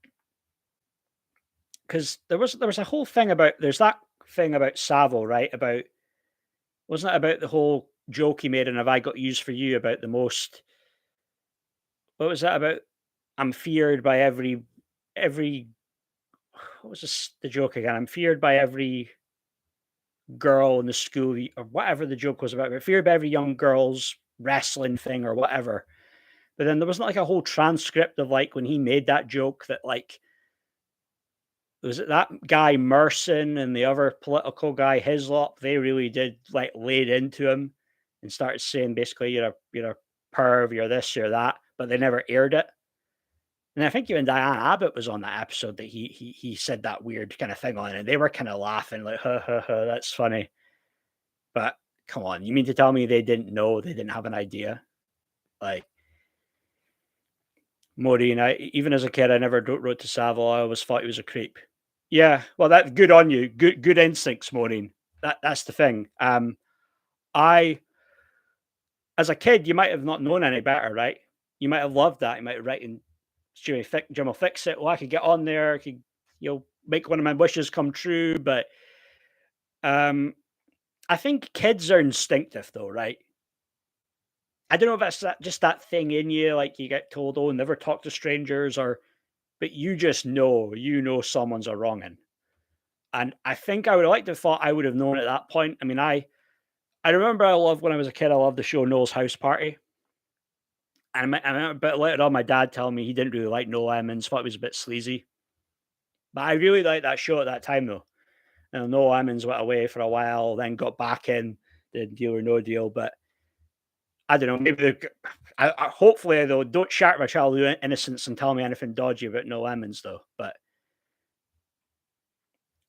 [SPEAKER 1] Because there was a whole thing about, there's that thing about Savile, right? About, wasn't it about the whole joke he made and Have I Got Used for You about the most, what was that about? I'm feared by every what was the joke again? I'm feared by every girl in the school, or whatever the joke was about. Feared by every young girl's wrestling thing or whatever. But then there wasn't like a whole transcript of like when he made that joke that like, was it that guy Merson and the other political guy Hislop? They really did like laid into him and started saying basically you're a perv, you're this, you're that, but they never aired it. And I think even Diane Abbott was on that episode that he said that weird kind of thing on, and they were kind of laughing like, ha ha ha, that's funny. But come on, you mean to tell me they didn't know, they didn't have an idea? Like, Maureen, even as a kid, I never wrote to Savile. I always thought he was a creep. Yeah, well, that's good on you. Good instincts, Maureen. That's the thing. I, as a kid, you might have not known any better, right? You might have loved that. You might have written Jim will fix it. Well, I could get on there. I could, make one of my wishes come true. But um, I think kids are instinctive, though, right? I don't know if that's just that thing in you, like you get told, "Oh, never talk to strangers," but you know someone's a wrong'un. And I think I would have liked to have thought I would have known at that point. I mean, I remember I loved when I was a kid. I loved the show Noel's House Party. And I remember, but later on, my dad telling me he didn't really like Noel Emmons, thought it was a bit sleazy. But I really liked that show at that time, though. Noel Emmons went away for a while, then got back in, did Deal or No Deal. But I don't know. Maybe hopefully though, don't shatter my childhood innocence and tell me anything dodgy about Noel Emmons, though. But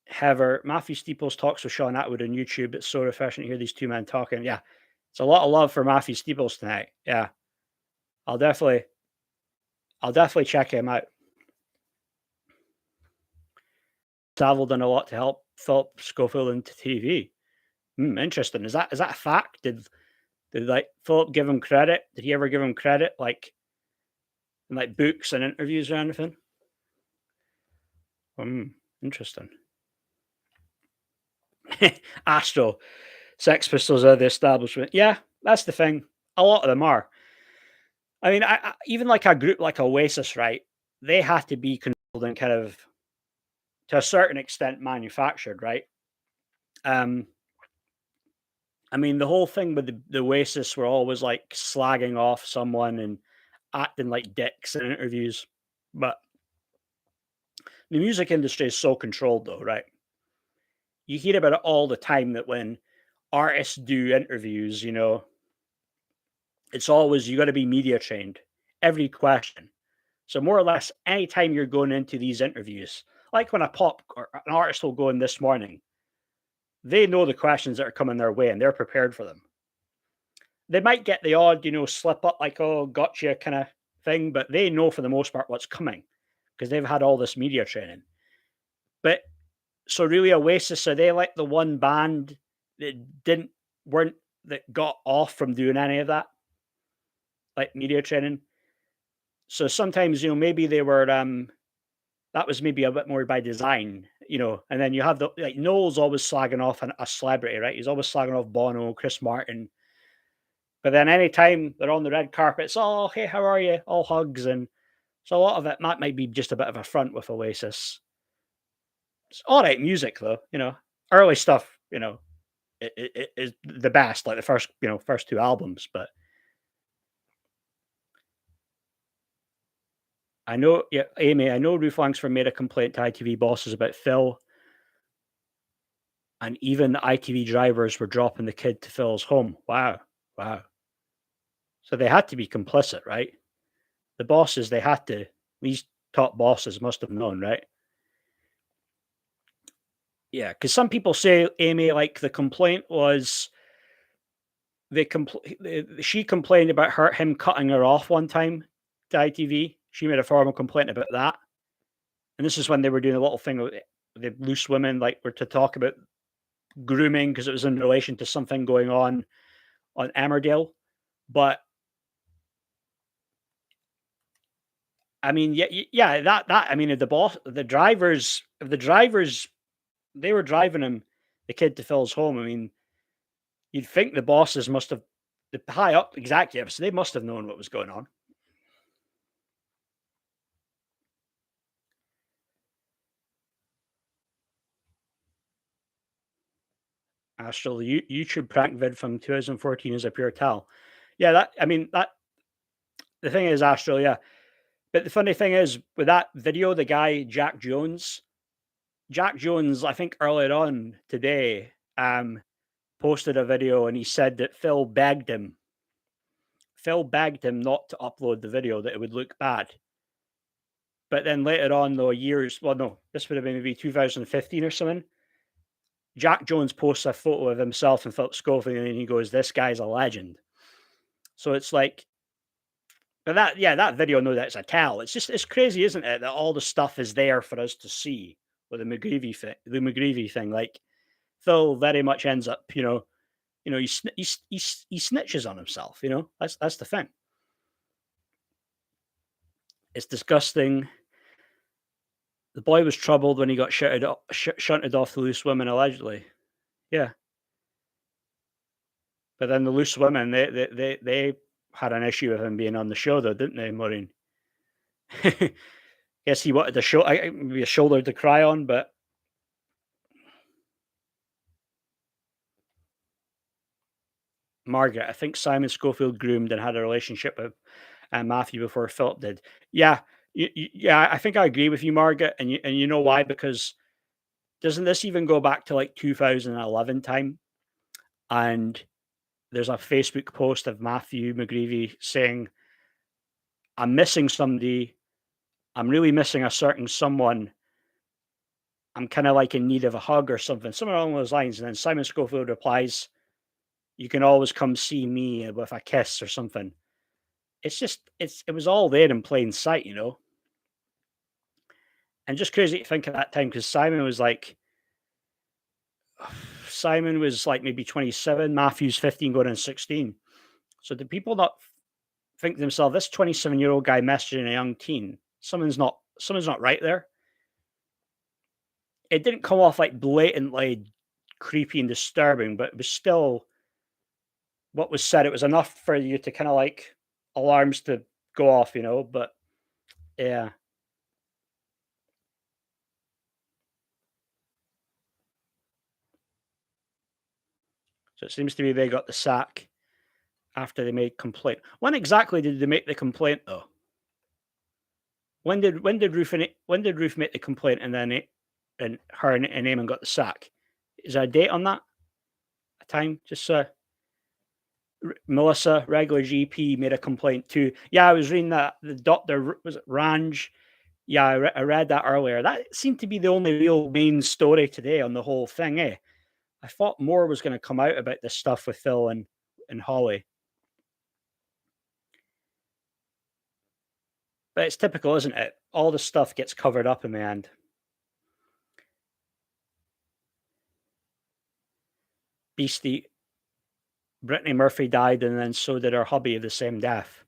[SPEAKER 1] however, Matthew Steeples talks with Sean Atwood on YouTube. It's so refreshing to hear these two men talking. Yeah, it's a lot of love for Matthew Steeples tonight. Yeah, I'll definitely, I'll definitely check him out. Savile done a lot to help Phillip Schofield into TV. Interesting. Is that a fact? Did like Philip give him credit? Did he ever give him credit, like in like books and interviews or anything? Interesting. Astro, Sex Pistols are the establishment. Yeah, that's the thing. A lot of them are. I mean, I even like a group like Oasis, right? They have to be controlled and kind of, to a certain extent, manufactured, right? I mean, the whole thing with the Oasis were always like slagging off someone and acting like dicks in interviews. But the music industry is so controlled, though, right? You hear about it all the time that when artists do interviews, it's always you got to be media trained. Every question. So more or less, anytime you're going into these interviews, like when a pop or an artist will go in this morning, they know the questions that are coming their way and they're prepared for them. They might get the odd, slip up like, "Oh, gotcha," kind of thing, but they know for the most part what's coming because they've had all this media training. But so really, Oasis, are they like the one band that that got off from doing any of that, like media training? So sometimes, maybe they were that was maybe a bit more by design, and then you have the like Noel's always slagging off a celebrity, right? He's always slagging off Bono, Chris Martin. But then anytime they're on the red carpet, it's, "Oh, hey, how are you?" All hugs. And so a lot of it, that might be just a bit of a front with Oasis. It's all right music, though, early stuff, it is the best, like the first two albums. But I know, yeah, Amy, I know Ruth Langsford made a complaint to ITV bosses about Phil, and even the ITV drivers were dropping the kid to Phil's home. Wow. Wow. So they had to be complicit, right? The bosses, they had to, these top bosses must have known, right? Yeah, because some people say, Amy, like the complaint was she complained about him cutting her off one time to ITV. She made a formal complaint about that. And this is when they were doing a little thing with the loose women, like were to talk about grooming because it was in relation to something going on Emmerdale. But I mean, yeah, that I mean, if the drivers, they were driving him, the kid to Phil's home. I mean, you'd think the bosses must have, the high up executives, they must have known what was going on. Astral, the YouTube prank vid from 2014 is a pure tell. Yeah, the thing is, Astral, yeah. But the funny thing is, with that video, the guy, Jack Jones, I think earlier on today, posted a video and he said that Phil begged him not to upload the video, that it would look bad. But then later on, though, this would have been maybe 2015 or something. Jack Jones posts a photo of himself and Phillip Schofield, and he goes, "This guy's a legend." So it's like, but that video, no, that's a tell. It's crazy, isn't it, that all the stuff is there for us to see with the McGreevy thing. Like Phil very much ends up, he snitches on himself. That's the thing. It's disgusting. The boy was troubled when he got shunted off the loose women, allegedly. Yeah. But then the loose women, they had an issue with him being on the show, though, didn't they, Maureen? Guess he wanted maybe a shoulder to cry on, but Margaret, I think Simon Schofield groomed and had a relationship with Matthew before Philip did. Yeah, yeah, I think I agree with you, Margaret, and you know why? Because doesn't this even go back to like 2011 time? And there's a Facebook post of Matthew McGreevy saying, "I'm missing somebody. I'm really missing a certain someone. I'm kind of like in need of a hug or something along those lines." And then Simon Schofield replies, "You can always come see me with a kiss or something." It's just it was all there in plain sight, you know. And just crazy to think at that time because Simon was like maybe 27, Matthew's 15 going on 16. So the people not think to themselves, this 27-year-old guy messaging a young teen, something's not right there. It didn't come off like blatantly creepy and disturbing, but it was still what was said. It was enough for you to kind of like alarms to go off, you know. But yeah. So it seems to me they got the sack after they made complaint. When exactly did they make the complaint though? When did Ruth make the complaint and then and her and Eamon got the sack? Is there a date on that? A time? Just Melissa, regular GP, made a complaint too. Yeah, I was reading that the doctor was it Ranj. Yeah, I read that earlier. That seemed to be the only real main story today on the whole thing. Eh? I thought more was going to come out about this stuff with Phil and Holly. But it's typical, isn't it? All the stuff gets covered up in the end. Beastie, Brittany Murphy died, and then so did her hubby of the same death.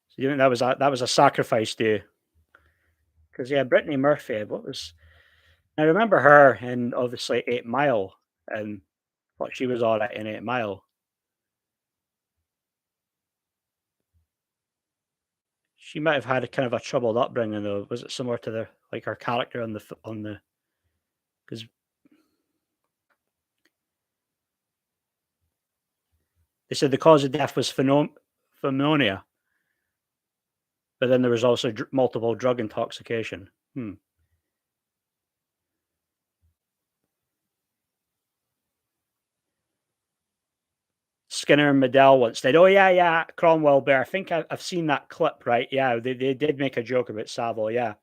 [SPEAKER 1] So you think that was a sacrifice to you? Because yeah, Brittany Murphy, what was I remember her in obviously 8 Mile and what she was all right in 8 Mile. She might have had a kind of a troubled upbringing though. Was it similar to the like her character on the because they said the cause of death was pneumonia, but then there was also multiple drug intoxication. Skinner and Medell once did. Oh yeah, yeah, Cromwell Bear. I think I've seen that clip. Right? Yeah, they did make a joke about Savile. Yeah,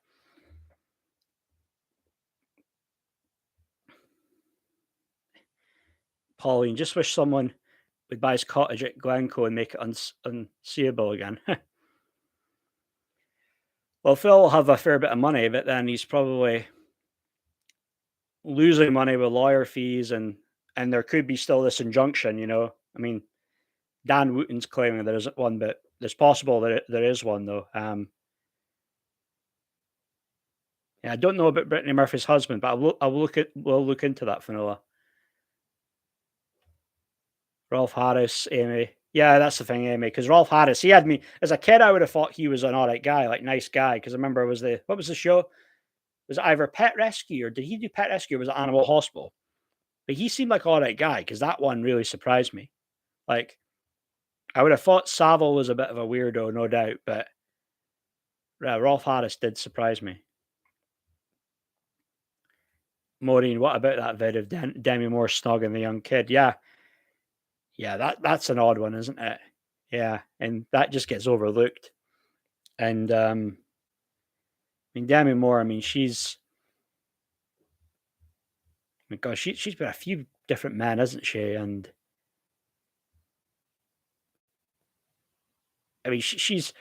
[SPEAKER 1] Pauline. Just wish someone would buy his cottage at Glencoe and make it unseeable again. Well, Phil will have a fair bit of money, but then he's probably losing money with lawyer fees and there could be still this injunction. You know, I mean, Dan Wootton's claiming there isn't one, but there's possible that there is one though. Yeah, I don't know about Brittany Murphy's husband, but we'll look into that, Finola. Rolf Harris, Amy. Yeah, that's the thing, Amy. Because Rolf Harris, he had me as a kid. I would have thought he was an all right guy, like nice guy. Because I remember what was the show? Was it either Pet Rescue or did he do Pet Rescue? Or was it Animal Hospital? But he seemed like all right guy because that one really surprised me. Like I would have thought Savile was a bit of a weirdo, no doubt, but Rolf Harris did surprise me. Maureen, what about that vid of Demi Moore snogging the young kid? Yeah, yeah, that's an odd one, isn't it? Yeah, and that just gets overlooked. And I mean, Demi Moore. I mean, my gosh, she's been a few different men, hasn't she? And I mean, she was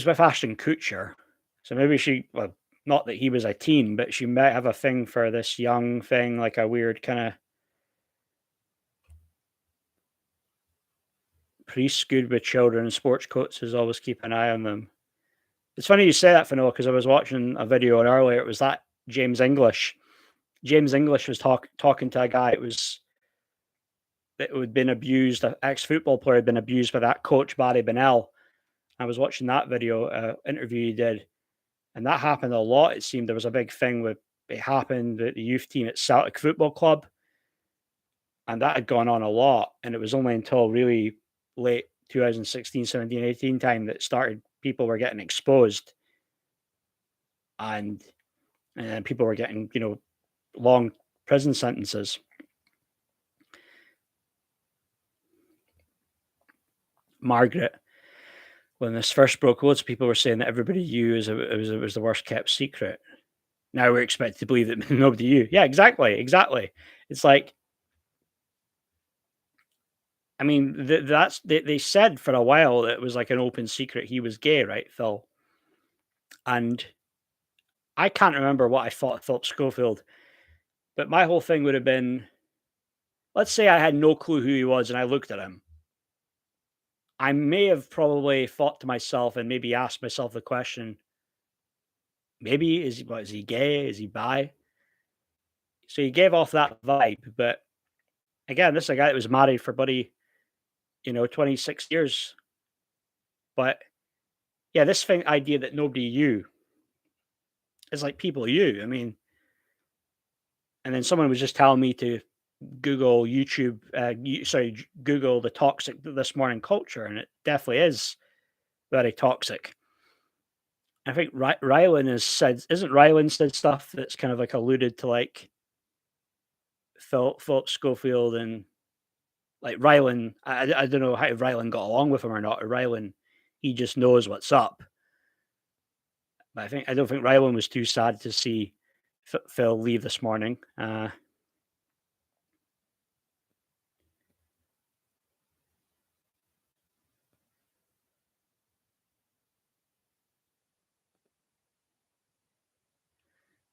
[SPEAKER 1] with Ashton Kutcher, so maybe well, not that he was a teen, but she might have a thing for this young thing, like a weird kind of Priests good with children in sports coaches, always keep an eye on them. It's funny you say that, Fino, because I was watching a video earlier. It was that James English. James English was talking to a guy. It was that had been abused. An ex-football player had been abused by that coach Barry Bennell. I was watching that video interview he did, and that happened a lot. It seemed there was a big thing with it happened at the youth team at Celtic Football Club, and that had gone on a lot. And it was only until really late 2016, 17, 18 time that started people were getting exposed, and people were getting long prison sentences. Margaret, when this first broke, loads of people were saying that everybody knew it was the worst kept secret. Now we're expected to believe that nobody knew. Yeah, exactly. It's like, I mean, they said for a while that it was like an open secret he was gay, right, Phil? And I can't remember what I thought of Phillip Schofield, but my whole thing would have been, let's say I had no clue who he was and I looked at him. I may have probably thought to myself and maybe asked myself the question, maybe is he gay? Is he bi? So he gave off that vibe. But again, this is a guy that was married for 26 years. But yeah, this thing idea that nobody knew is like people knew. I mean, and then someone was just telling me to Google Google the toxic this morning culture, and it definitely is very toxic. I think Rylan has said, isn't Rylan said stuff that's kind of like alluded to like Phillip Schofield and like Rylan. I don't know how Rylan got along with him or not. Or Rylan, he just knows what's up. But I don't think Rylan was too sad to see Phil leave this morning.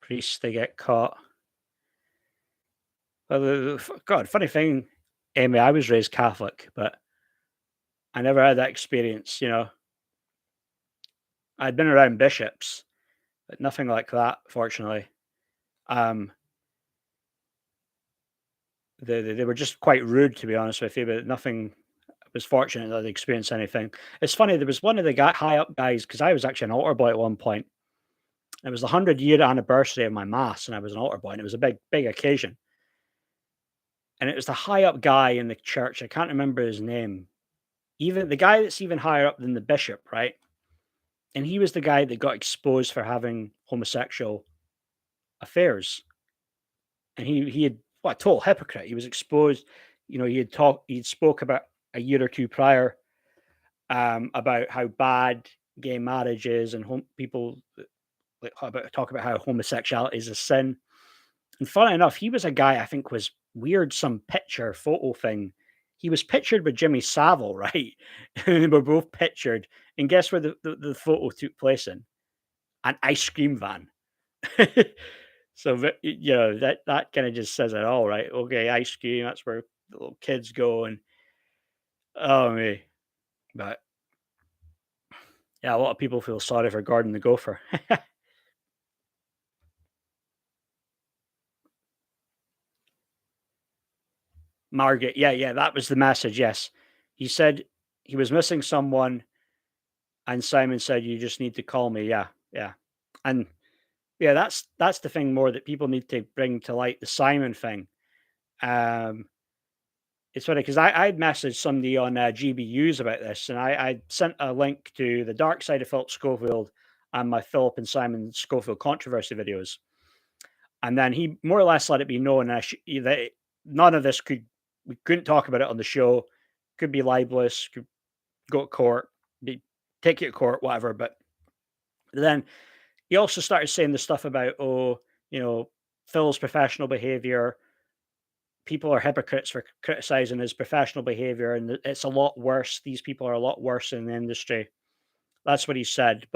[SPEAKER 1] Priests, they get caught. Well, God, funny thing, Amy, I was raised Catholic, but I never had that experience. I'd been around bishops, but nothing like that, fortunately. Um, they were just quite rude, to be honest with you, but nothing. I was fortunate that I'd experienced anything. It's funny, there was one of the high up guys, because I was actually an altar boy at one point. It was the 100-year anniversary of my mass, and I was an altar boy, and it was a big occasion. And it was the high up guy in the church. I can't remember his name. Even the guy that's even higher up than the bishop, right? And he was the guy that got exposed for having homosexual affairs. And he had a total hypocrite. He was exposed. He'd spoke about a year or two prior about how bad gay marriage is, and people talk about how homosexuality is a sin. And funny enough, he was a guy I think was weird, some photo thing. He was pictured with Jimmy Savile, right? And they were both pictured. And guess where the photo took place in? An ice cream van. So that kind of just says it all, right? Okay, ice cream, that's where the little kids go, and oh me. But yeah, a lot of people feel sorry for Gordon the Gopher. Margaret, yeah, that was the message. Yes, he said he was missing someone, and Simon said, "You just need to call me." Yeah, and yeah, that's the thing more that people need to bring to light, the Simon thing. Um, it's funny because I'd messaged somebody on GBUs about this, and I sent a link to the Dark Side of Philip Schofield and my Philip and Simon Schofield controversy videos, and then he more or less let it be known that none of this we couldn't talk about it on the show. Could be libelous, could go to court, take you to court, whatever. But then he also started saying the stuff about, Phil's professional behavior. People are hypocrites for criticizing his professional behavior, and it's a lot worse. These people are a lot worse in the industry. That's what he said.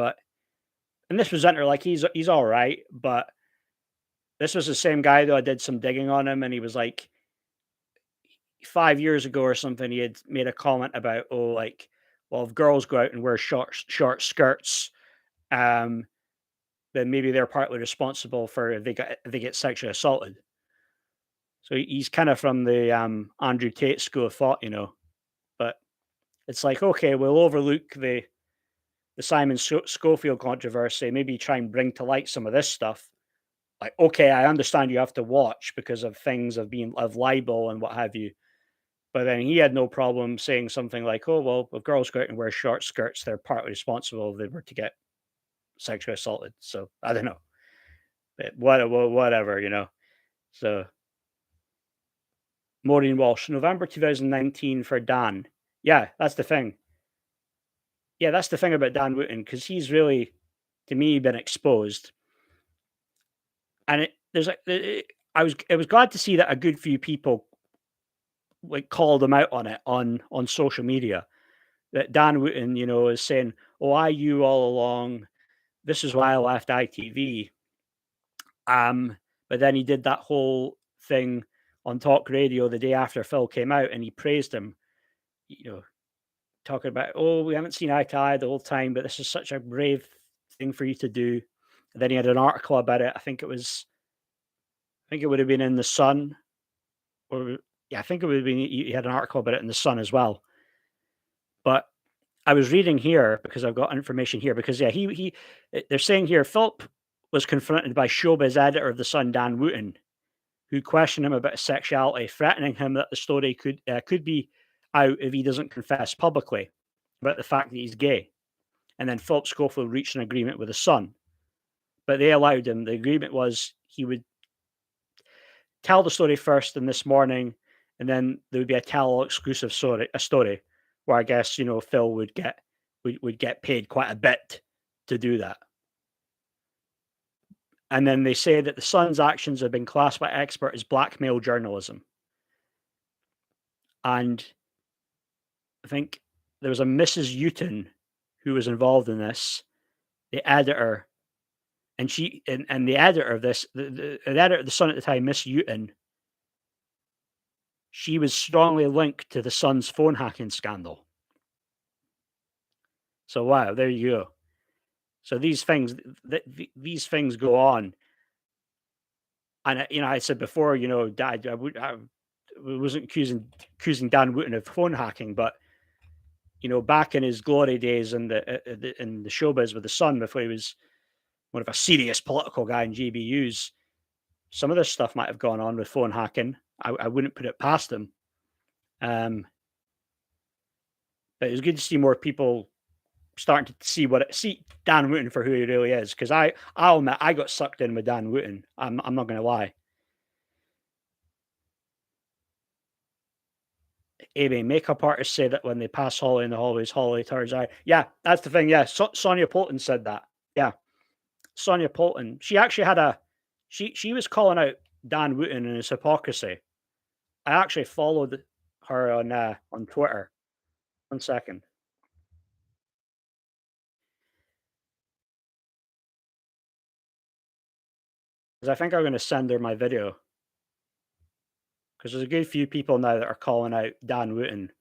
[SPEAKER 1] And this presenter, like he's all right, but this was the same guy though. I did some digging on him, and he was like, 5 years ago or something, he had made a comment about, oh, like, well, if girls go out and wear short skirts, um, then maybe they're partly responsible for if they get sexually assaulted. So he's kind of from the Andrew Tate school of thought, But it's like, okay, we'll overlook the Simon Schofield controversy, maybe try and bring to light some of this stuff. Like, okay, I understand you have to watch because of things of libel and what have you. But then he had no problem saying something like, "Oh well, if girls go out and wear short skirts, they're partly responsible if they were to get sexually assaulted." So I don't know, but whatever. So Maureen Walsh, November 2019 for Dan. Yeah, that's the thing. Yeah, that's the thing about Dan Wootton because he's really, to me, been exposed. And I was glad to see that a good few people like called him out on it on social media. That Dan Wootton, is saying, "Oh, I knew all along. This is why I left ITV." But then he did that whole thing on talk radio the day after Phil came out, and he praised him. You know, talking about, "Oh, we haven't seen eye to eye the whole time, but this is such a brave thing for you to do." And then he had an article about it. I think it would have been in the Sun, or yeah, I think it would have been. He had an article about it in the Sun as well. But I was reading here because I've got information here because yeah, they're saying here Philip was confronted by showbiz editor of the Sun, Dan Wootton, who questioned him about his sexuality, threatening him that the story could be out if he doesn't confess publicly about the fact that he's gay. And then Philip Schofield reached an agreement with the Sun, but they allowed him. The agreement was he would tell the story first in this morning, and then there would be a tell-all exclusive story where I guess Phil would get paid quite a bit to do that. And then they say that the Sun's actions have been classed by experts as blackmail journalism. And I think there was a Mrs. Wootton who was involved in this, the editor, and the editor of this, the editor of the Sun at the time, Miss Wootton, she was strongly linked to the Sun's phone hacking scandal. So wow, there you go. So these things go on, and I said before, Dad, I wasn't accusing Dan Wootton of phone hacking, but back in his glory days in the showbiz with the Sun, before he was one of a serious political guy in GBUs, some of this stuff might have gone on with phone hacking. I wouldn't put it past him. But it was good to see more people starting to see Dan Wootton for who he really is. Because I'll admit I got sucked in with Dan Wootton. I'm not going to lie. Amy, makeup artists say that when they pass Holly in the hallways, Holly turns eye. Yeah, that's the thing. Yeah, Sonia Polton said that. Yeah, Sonia Polton. She actually had she was calling out Dan Wootton and his hypocrisy. I actually followed her on Twitter. 1 second. Because I think I'm going to send her my video. Because there's a good few people now that are calling out Dan Wootton.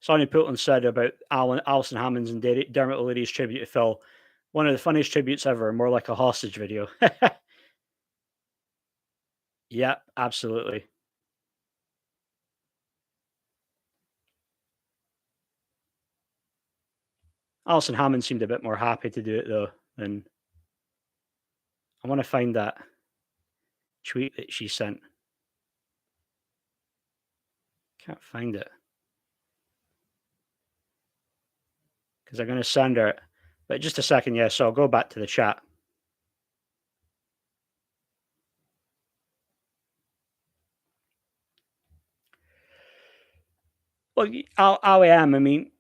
[SPEAKER 1] Sonia Poulton said about Alison Hammond's and Dermot O'Leary's tribute to Phil, one of the funniest tributes ever, more like a hostage video. Yeah, absolutely. Alison Hammond seemed a bit more happy to do it though. Than I want to find that tweet that she sent. Can't find it. Because I'm going to send her it. But just a second, yeah, so I'll go back to the chat. Well, I mean,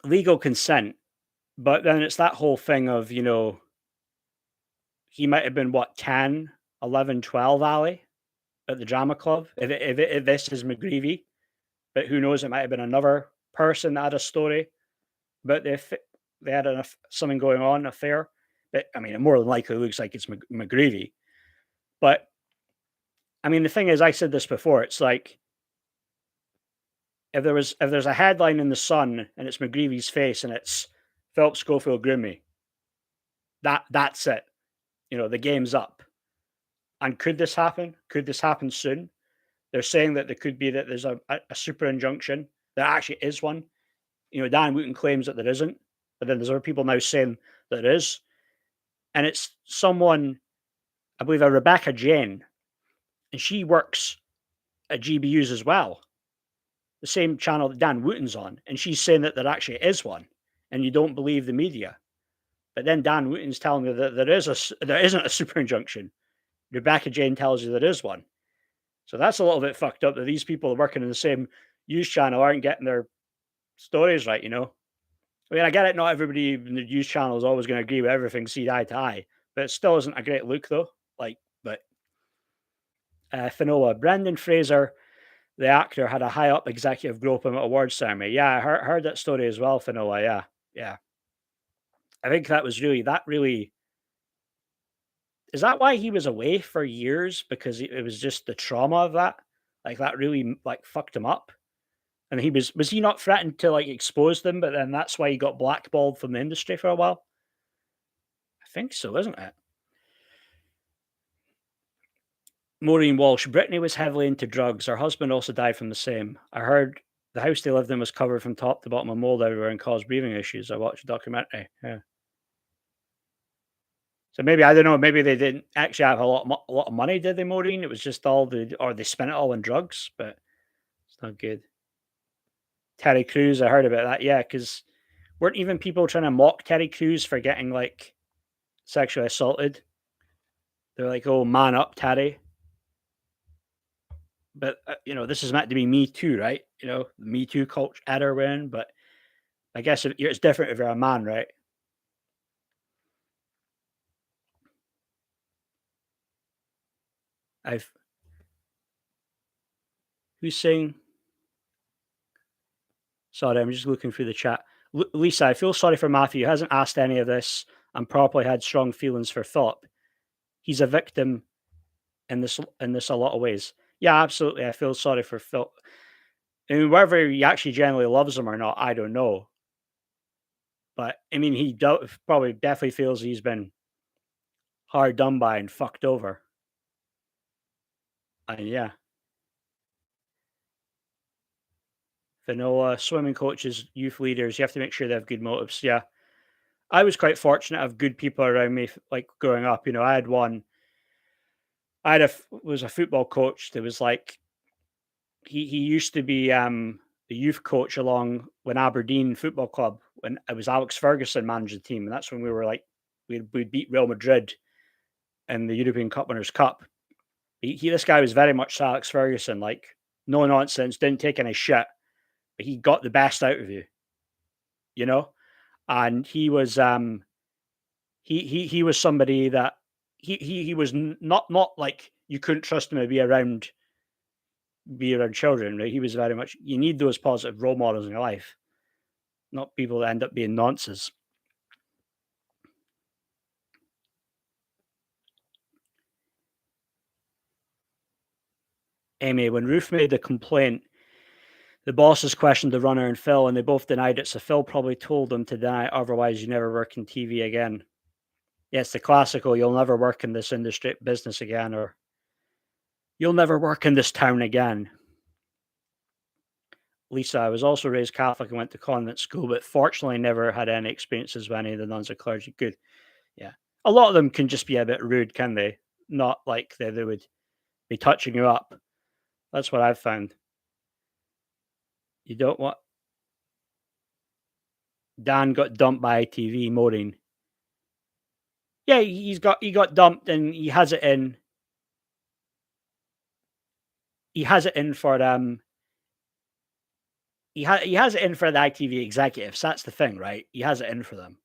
[SPEAKER 1] legal consent, but then it's that whole thing of, he might have been, what, 10, 11, 12, Ali, at the drama club, if this is McGreevy. But who knows, it might have been another person that had a story. But they had something going on, affair. But, I mean, it more than likely looks like it's McGreevy. But I mean, the thing is, I said this before. It's like if there's a headline in the Sun and it's McGreevy's face and it's Phillip Schofield groomy, that's it. The game's up. And could this happen? Could this happen soon? They're saying that there could be that there's a super injunction. There actually is one. Dan Wootton claims that there isn't, but then there's other people now saying that there is. And it's someone, I believe, a Rebecca Jane, and she works at GBUs as well, the same channel that Dan Wootton's on, and she's saying that there actually is one, and you don't believe the media. But then Dan Wootton's telling you that there isn't a super injunction. Rebecca Jane tells you there is one. So that's a little bit fucked up that these people working in the same news channel aren't getting their stories right. I mean, I get it. Not everybody in the news channel is always going to agree with everything, see eye to eye, but it still isn't a great look, though. Finola, Brendan Fraser, the actor, had a high up executive grope him at awards ceremony. Yeah, I heard that story as well, Finola. Yeah, yeah. I think that really is that why he was away for years, because it was just the trauma of that, like that really like fucked him up. And was he not threatened to like expose them, but then that's why he got blackballed from the industry for a while? I think so, isn't it? Maureen Walsh, Brittany was heavily into drugs. Her husband also died from the same. I heard the house they lived in was covered from top to bottom of mold everywhere and caused breathing issues. I watched a documentary. Yeah. So maybe, I don't know, maybe they didn't actually have a lot of money, did they, Maureen? It was just or they spent it all on drugs, but it's not good. Terry Crews, I heard about that. Yeah, because weren't even people trying to mock Terry Crews for getting like sexually assaulted? They're like, "Oh, man up, Terry." But this is meant to be Me Too, right? The Me Too culture era win, but I guess it's different if you're a man, right? I've Who's saying? Sorry, I'm just looking through the chat. Lisa, I feel sorry for Matthew. He hasn't asked any of this and probably had strong feelings for Philip. He's a victim in this a lot of ways. Yeah, absolutely. I feel sorry for Phil. I mean, whether he actually generally loves him or not, I don't know. But I mean, he probably definitely feels he's been hard done by and fucked over. And yeah, vanilla swimming coaches, youth leaders, you have to make sure they have good motives. Yeah, I was quite fortunate to have good people around me, like growing up. I had one. Was a football coach that was like he used to be the youth coach along when Aberdeen Football Club, when it was Alex Ferguson managed the team, and that's when we were like we beat Real Madrid in the European Cup Winners' Cup. This guy was very much Alex Ferguson, like no nonsense, didn't take any shit, but he got the best out of you, you know. And he was he was somebody that he was not like you couldn't trust him to be around children, right? He was very much, you need those positive role models in your life, not people that end up being nonsense. Amy, when Ruth made the complaint, the bosses questioned the runner and Phil, and they both denied it. So Phil probably told them to deny it, otherwise you never work in TV again. Yes, the classical, you'll never work in this industry business again, or you'll never work in this town again. Lisa, I was also raised Catholic and went to convent school, but fortunately never had any experiences with any of the nuns or clergy. Good. Yeah. A lot of them can just be a bit rude, can they? Not like they would be touching you up. That's what I've found. You don't want Dan got dumped by ITV, Maureen. Yeah, he got dumped and he has it in. He has it in for he has it in for the ITV executives. That's the thing, right? He has it in for them.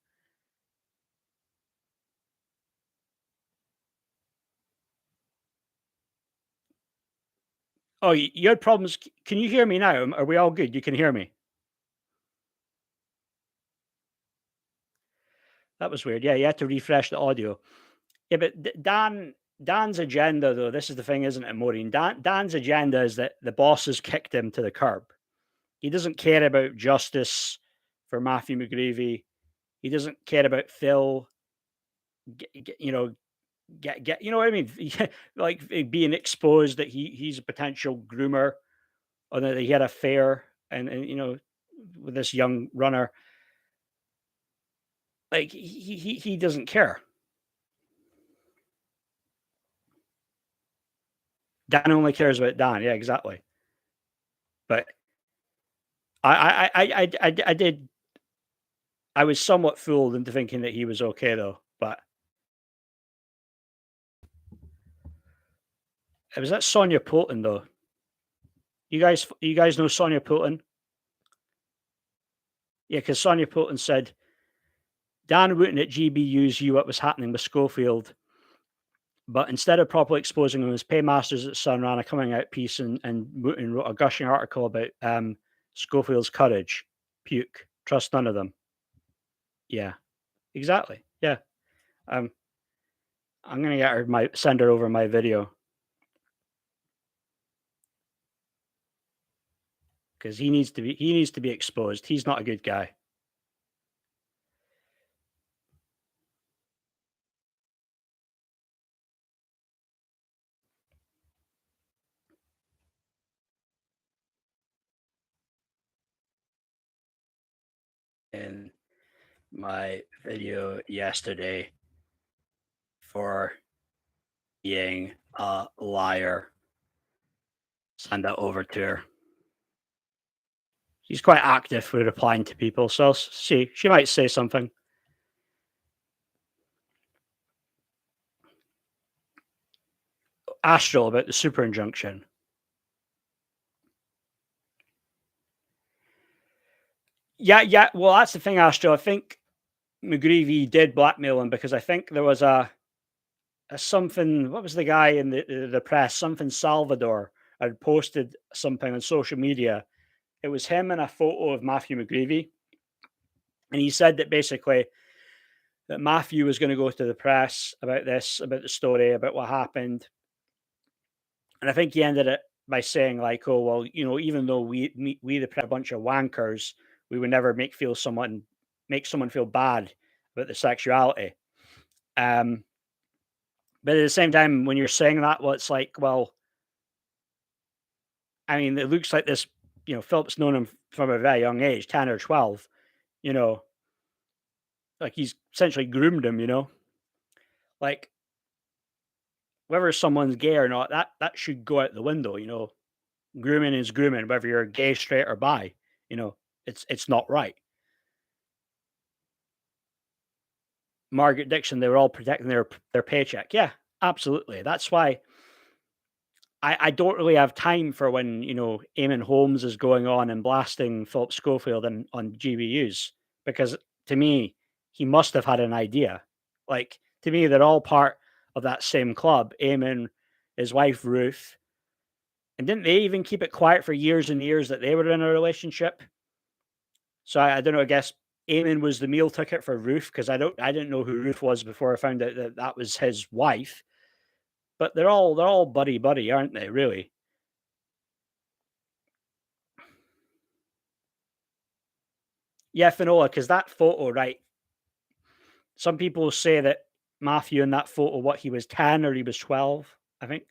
[SPEAKER 1] Oh, you had problems. Can you hear me now? Are we all good? You can hear me. That was weird. Yeah, you had to refresh the audio. Yeah, but Dan Dan's agenda, though, this is the thing, isn't it, Maureen? Dan's agenda is that the boss has kicked him to the curb. He doesn't care about justice for Matthew McGreevy. He doesn't care about Phil. You know, get. You know what I mean? Like being exposed that he's a potential groomer, or that he had an affair, and with this young runner. Like he doesn't care. Dan only cares about Dan. Yeah, exactly. But I did. I was somewhat fooled into thinking that he was okay though. But it was that Sonia Poulton though. You guys know Sonia Poulton? Yeah, because Sonia Poulton said Dan Wootton at GBU's knew what was happening with Schofield, but instead of properly exposing him, his paymasters at Sun ran a coming out piece, and Wootton wrote a gushing article about Schofield's courage. Puke. Trust none of them. Yeah, exactly. Yeah. Um, I'm gonna get her send her over my video because he needs to be exposed. He's not a good guy. In my video yesterday for being a liar. Send that over to her. She's quite active with replying to people, so see, she might say something. Astral about the super injunction. Yeah. Well, that's the thing, Astral. I think McGreevy did blackmail him because I think there was a something. What was the guy in the press? Something Salvador had posted something on social media. It was him and a photo of Matthew McGreevy, and he said that basically that Matthew was going to go to the press about this, about the story, about what happened. And I think he ended it by saying, like, "Oh well, even though we the press are a bunch of wankers, we would never make someone feel bad about the sexuality." Um, but at the same time, when you're saying that, well, it's like, well, I mean, it looks like this. Philip's known him from a very young age, 10 or 12. You know, like he's essentially groomed him. Like whether someone's gay or not, that should go out the window. Grooming is grooming, whether you're gay, straight, or bi. You know, it's not right. Margaret Dixon, they were all protecting their paycheck. Yeah, absolutely. That's why I don't really have time for when Eamon Holmes is going on and blasting Philip Schofield on GBUs, because to me he must have had an idea. Like, to me, they're all part of that same club. Eamon, his wife Ruth, and didn't they even keep it quiet for years and years that they were in a relationship? So I don't know. I guess Eamon was the meal ticket for Ruth, because I didn't know who Ruth was before I found out that that was his wife. But they're all buddy buddy, aren't they? Really? Yeah, Finola, because that photo, right? Some people say that Matthew in that photo, what, he was 10 or he was 12, I think.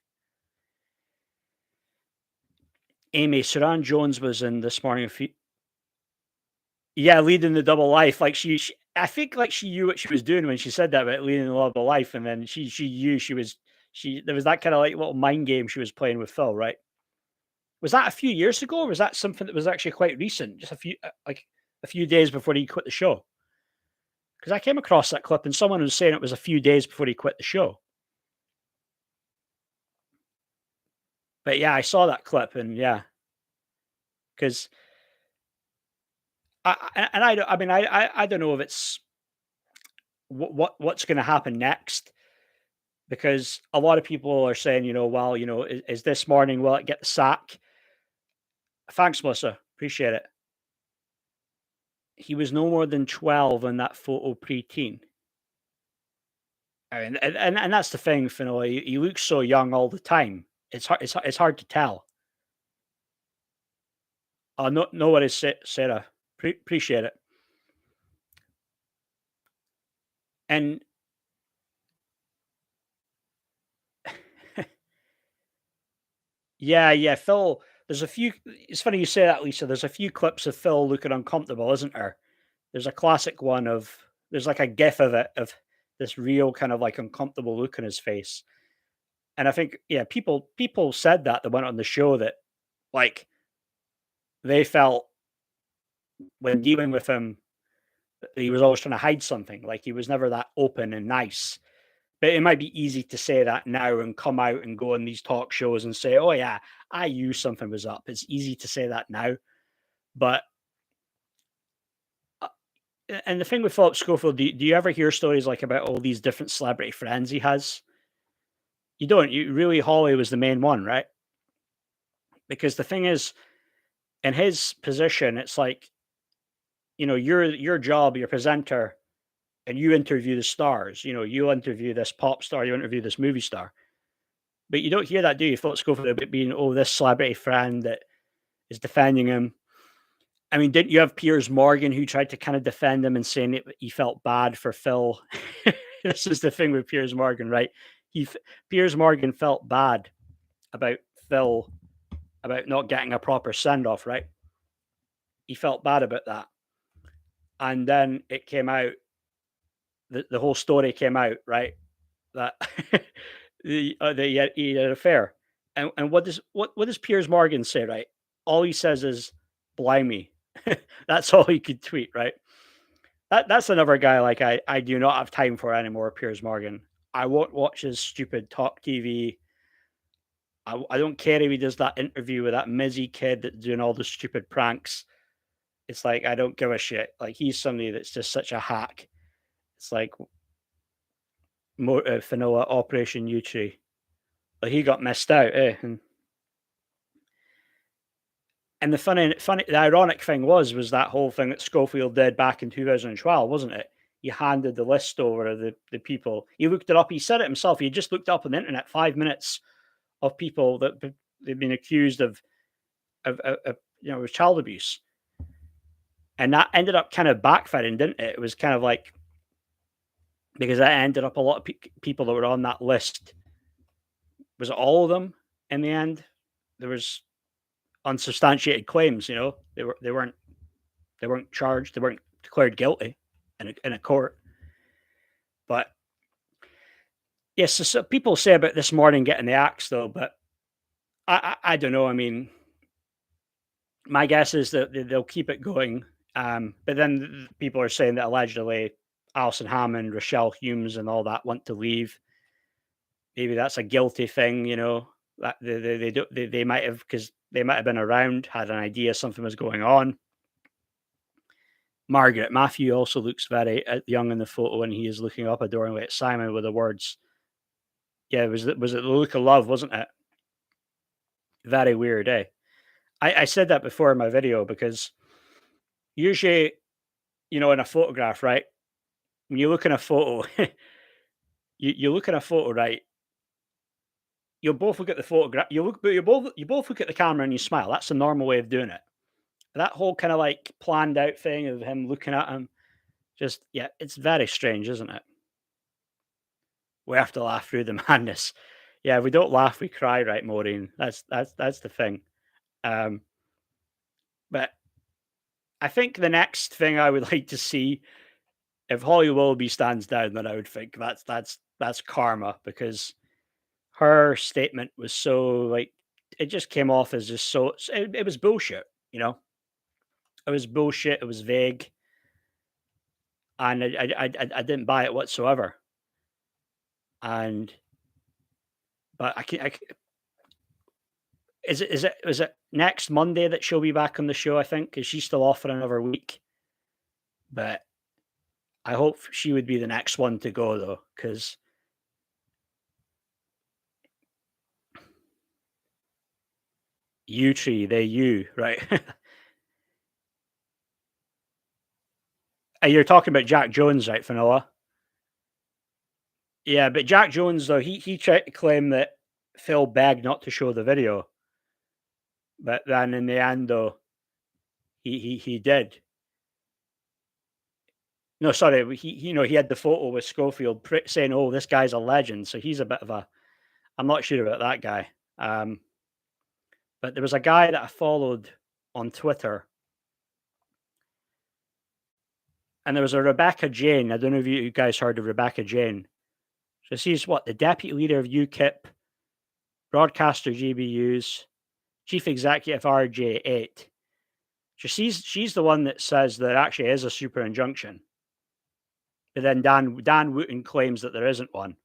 [SPEAKER 1] Amy Saran Jones was in This Morning. Yeah, leading the double life. Like I think like she knew what she was doing when she said that about leading the double life, and then she knew she there was that kind of like little mind game she was playing with Phil, right? Was that a few years ago, or was that something that was actually quite recent, just a few days before he quit the show? Because I came across that clip and someone was saying it was a few days before he quit the show. But yeah, I saw that clip, and yeah, because I don't. I mean, I don't know if it's what's going to happen next, because a lot of people are saying, well, is This Morning, will it get the sack? Thanks, Melissa, appreciate it. He was no more than 12 in that photo, pre-teen. I mean, and that's the thing, Finola. He looks so young all the time. It's hard to tell. No, no worries, Sarah. Appreciate it. And yeah, yeah, Phil. There's a few. It's funny you say that, Lisa. There's a few clips of Phil looking uncomfortable, isn't there? There's a classic one of. There's like a gif of it of this real kind of like uncomfortable look on his face. And I think, yeah, people said that went on the show that like they felt when dealing with him, he was always trying to hide something. Like he was never that open and nice. But it might be easy to say that now and come out and go on these talk shows and say, "Oh yeah, I knew something was up." It's easy to say that now, but uh, and the thing with Philip Schofield, do you ever hear stories like about all these different celebrity friends he has? You don't. You really, Holly was the main one, right? Because the thing is, in his position, it's like your job, your presenter, and you interview the stars. You interview this pop star, you interview this movie star, but you don't hear that, do you? Philip Schofield about being this celebrity friend that is defending him. I mean, didn't you have Piers Morgan who tried to kind of defend him and saying he felt bad for Phil? This is the thing with Piers Morgan, right? Piers Morgan felt bad about Phil about not getting a proper send off, right? He felt bad about that, and then it came out. The whole story came out, right? That he had an affair, and what does Piers Morgan say, right? All he says is "blimey." That's all he could tweet, right? That's another guy like I do not have time for anymore. Piers Morgan. I won't watch his stupid talk TV. I don't care if he does that interview with that Mizzy kid that's doing all the stupid pranks. It's like I don't give a shit. Like he's somebody that's just such a hack. It's like Fanoa Operation Uchi. Like he got missed out, eh? And the ironic thing was that whole thing that Schofield did back in 2012, wasn't it? He handed the list over of the people. He looked it up. He said it himself. He just looked up on the internet 5 minutes of people that they've been accused of with child abuse, and that ended up kind of backfiring, didn't it? It was kind of like because that ended up a lot of people that were on that list. Was it all of them in the end? There was unsubstantiated claims. They weren't charged. They weren't declared guilty in a court. But yes, so people say about this morning getting the axe though, but I don't know. I mean, my guess is that they'll keep it going. But then people are saying that allegedly Alison Hammond, Rochelle Humes, and all that want to leave. Maybe that's a guilty thing, that they might have because they might have been around, had an idea something was going on. Margaret Matthew also looks very young in the photo, and he is looking up, adoringly at Simon with the words. Yeah, was it the look of love, wasn't it? Very weird, eh? I said that before in my video because usually, in a photograph, right? When you look in a photo, you look in a photo, right? You'll both look at the photograph. You both look at the camera and you smile. That's the normal way of doing it. That whole kind of like planned out thing of him looking at him, just yeah, it's very strange, isn't it? We have to laugh through the madness. Yeah, if we don't laugh, we cry, right, Maureen? That's the thing. Um, but I think the next thing I would like to see, if Holly Willoughby stands down, then I would think that's karma because her statement was so like it just came off as just it was bullshit, It was bullshit. It was vague, and I didn't buy it whatsoever. And but is it next Monday that she'll be back on the show? I think is she still off for another week? But I hope she would be the next one to go though, because you tree, they you right. You're talking about Jack Jones, right, Fanoa? Yeah, but Jack Jones, though, he tried to claim that Phil begged not to show the video, but then in the end, though, he did. No, sorry, he had the photo with Schofield saying, "Oh, this guy's a legend." So he's a bit of a. I'm not sure about that guy. But there was a guy that I followed on Twitter, and there was a Rebecca Jane. I don't know if you guys heard of Rebecca Jane. So she's what, the deputy leader of UKIP, broadcaster GBUs, chief executive RJ8. So she's the one that says there actually is a super injunction. But then Dan Wootton claims that there isn't one.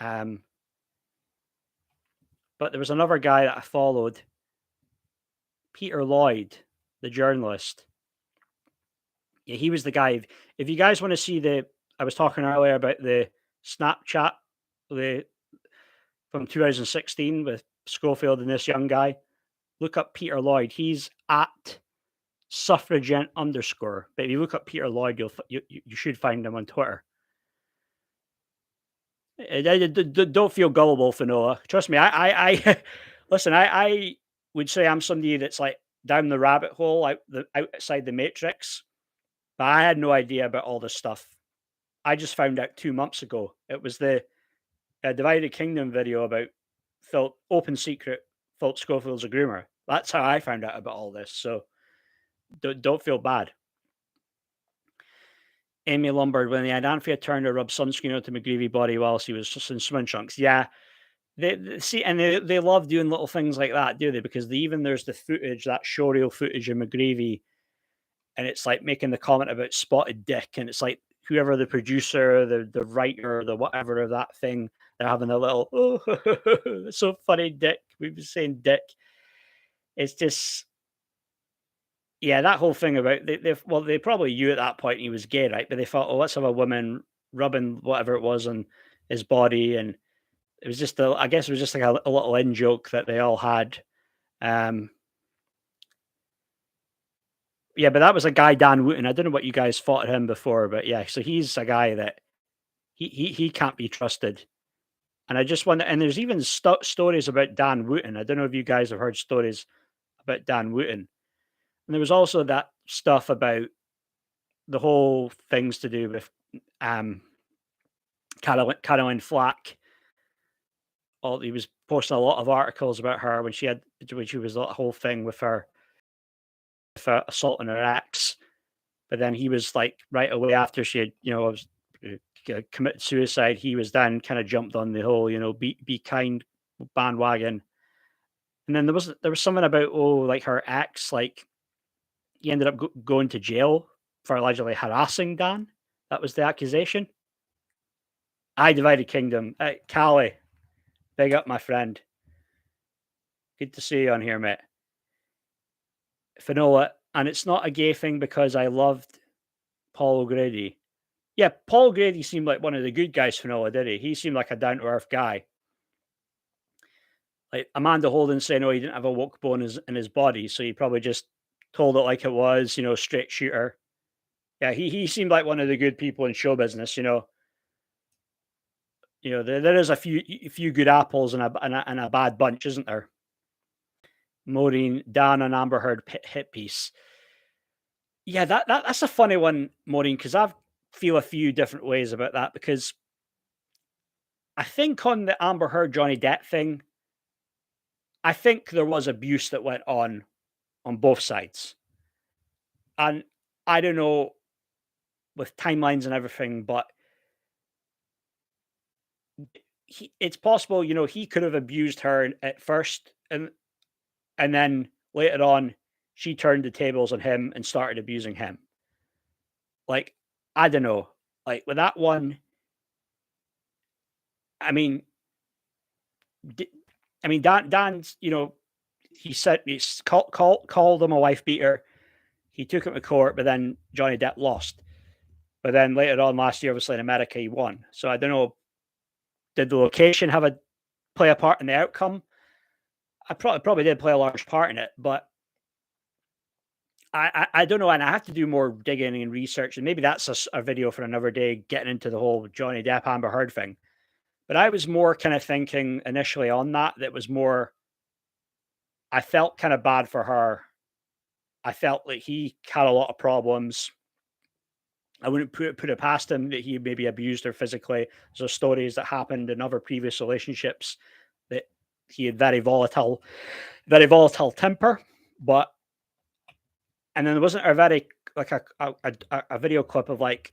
[SPEAKER 1] But there was another guy that I followed, Peter Lloyd, the journalist. Yeah, he was the guy. If you guys want to see I was talking earlier about the Snapchat from 2016 with Schofield and this young guy. Look up Peter Lloyd. He's at suffragette _. But if you look up Peter Lloyd, you should find him on Twitter. Don't feel gullible, Finola. Trust me. I listen. I would say I'm somebody that's like down the rabbit hole, outside the matrix. But I had no idea about all this stuff. I just found out 2 months ago. It was the Divided Kingdom video about open secret Phillip Schofield's a groomer. That's how I found out about all this. So don't feel bad. Amy Lombard, when the Anthea Turner rubbed sunscreen onto McGreevy body whilst he was just in swim trunks. Yeah. They love doing little things like that, do they? Because there's the footage, that showreel footage of McGreevy, and it's like making the comment about spotted dick, and it's like whoever the producer, the writer, the whatever of that thing, they're having a little, oh, it's so funny, dick. We've been saying dick. It's just, yeah, that whole thing about they probably knew at that point he was gay, right? But they thought, oh, let's have a woman rubbing whatever it was on his body, and it was just I guess it was just like a little in joke that they all had. Yeah, but that was a guy, Dan Wootton. I don't know what you guys thought of him before, but yeah, so he's a guy that he can't be trusted. And I just wonder, and there's even stories about Dan Wootton. I don't know if you guys have heard stories about Dan Wootton. And there was also that stuff about the whole things to do with Caroline Flack. He was posting a lot of articles about her when she was that whole thing with her assaulting her ex. But then he was like right away after she had, committed suicide, he was then kind of jumped on the whole, be kind bandwagon. And then there was something about, like her ex, like he ended up going to jail for allegedly harassing Dan. That was the accusation. I Divided Kingdom. Callie, big up, my friend. Good to see you on here, mate. Finola, and it's not a gay thing because I loved Paul O'Grady. Yeah, Paul O'Grady seemed like one of the good guys, Finola, did he? He seemed like a down-to-earth guy. Like Amanda Holden saying, he didn't have a woke bone in his body, so he probably just told it like it was, straight shooter. Yeah, he seemed like one of the good people in show business, there is a few good apples and a bad bunch, isn't there? Maureen, Dan and Amber Heard hit piece. Yeah, that's a funny one, Maureen, because I feel a few different ways about that, because I think on the Amber Heard Johnny Depp thing, I think there was abuse that went on both sides. And I don't know with timelines and everything, but it's possible, he could have abused her at first, and then later on, she turned the tables on him and started abusing him. Like, I don't know. Like, with that one, I mean, Dan's, he said he called him a wife beater. He took him to court, but then Johnny Depp lost. But then later on last year, obviously in America, he won. So I don't know. Did the location play a part in the outcome? I probably did play a large part in it, but I don't know, and I have to do more digging and research, and maybe that's a video for another day, getting into the whole Johnny Depp Amber Heard thing. But I was more kind of thinking initially on that, that was more, I felt kind of bad for her. I felt like he had a lot of problems. I wouldn't put it past him that he maybe abused her physically. There's stories that happened in other previous relationships that he had very volatile temper. But and then there wasn't a very like a video clip of like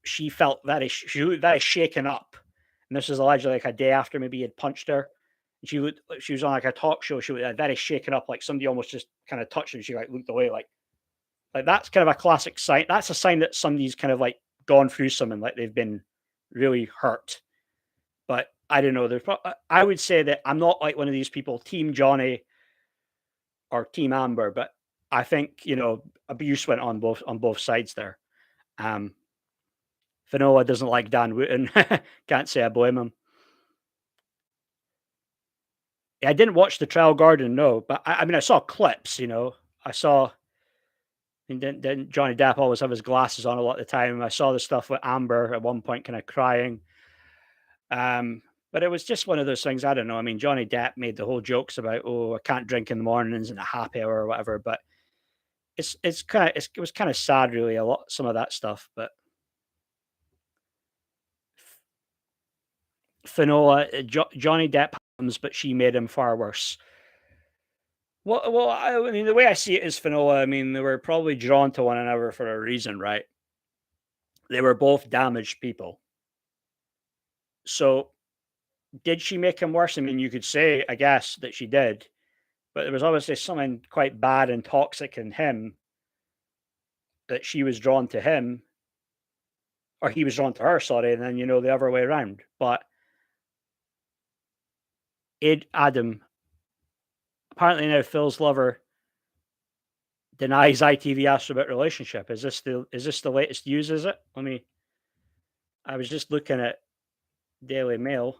[SPEAKER 1] she felt she was very shaken up, and this was allegedly like a day after maybe he had punched her. And she was on like a talk show. She was very shaken up, like somebody almost just kind of touched her. And she like looked away, like that's kind of a classic sign. That's a sign that somebody's kind of like gone through something, like they've been really hurt. But I don't know. I would say that I'm not like one of these people, Team Johnny or Team Amber, but I think abuse went on both sides there. Finola doesn't like Dan Wootton. Can't say I blame him. I didn't watch the trial garden, no, but I mean I saw clips. I saw. And didn't Johnny Depp always have his glasses on a lot of the time? I saw the stuff with Amber at one point, kind of crying. But it was just one of those things. I don't know. I mean, Johnny Depp made the whole jokes about, oh, I can't drink in the mornings and a happy hour or whatever. But it was kind of sad, really. Some of that stuff. But Finola, Johnny Depp comes, but she made him far worse. Well, I mean, the way I see it is Finola. I mean, they were probably drawn to one another for a reason, right? They were both damaged people. So, did she make him worse? I mean, you could say, I guess, that she did, but there was obviously something quite bad and toxic in him that she was drawn to him, or he was drawn to her, sorry, and then, the other way around. But Adam, apparently now Phil's lover denies ITV asked about relationship. Is this the latest news, is it? I was just looking at Daily Mail.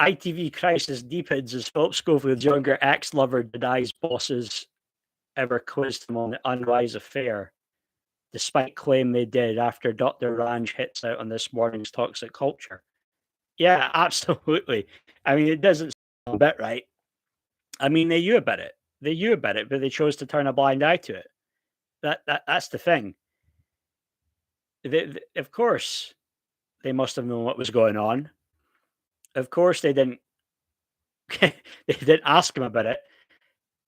[SPEAKER 1] ITV crisis deepens as Phillip Schofield's younger ex-lover denies bosses ever quizzed him on the unwise affair, despite claim they did after Dr. Ranj hits out on this morning's toxic culture. Yeah, absolutely. I mean, it doesn't sound a bit right. I mean, they knew about it. But they chose to turn a blind eye to it. That's the thing. Of course, they must have known what was going on. Of course, they didn't. They didn't ask him about it,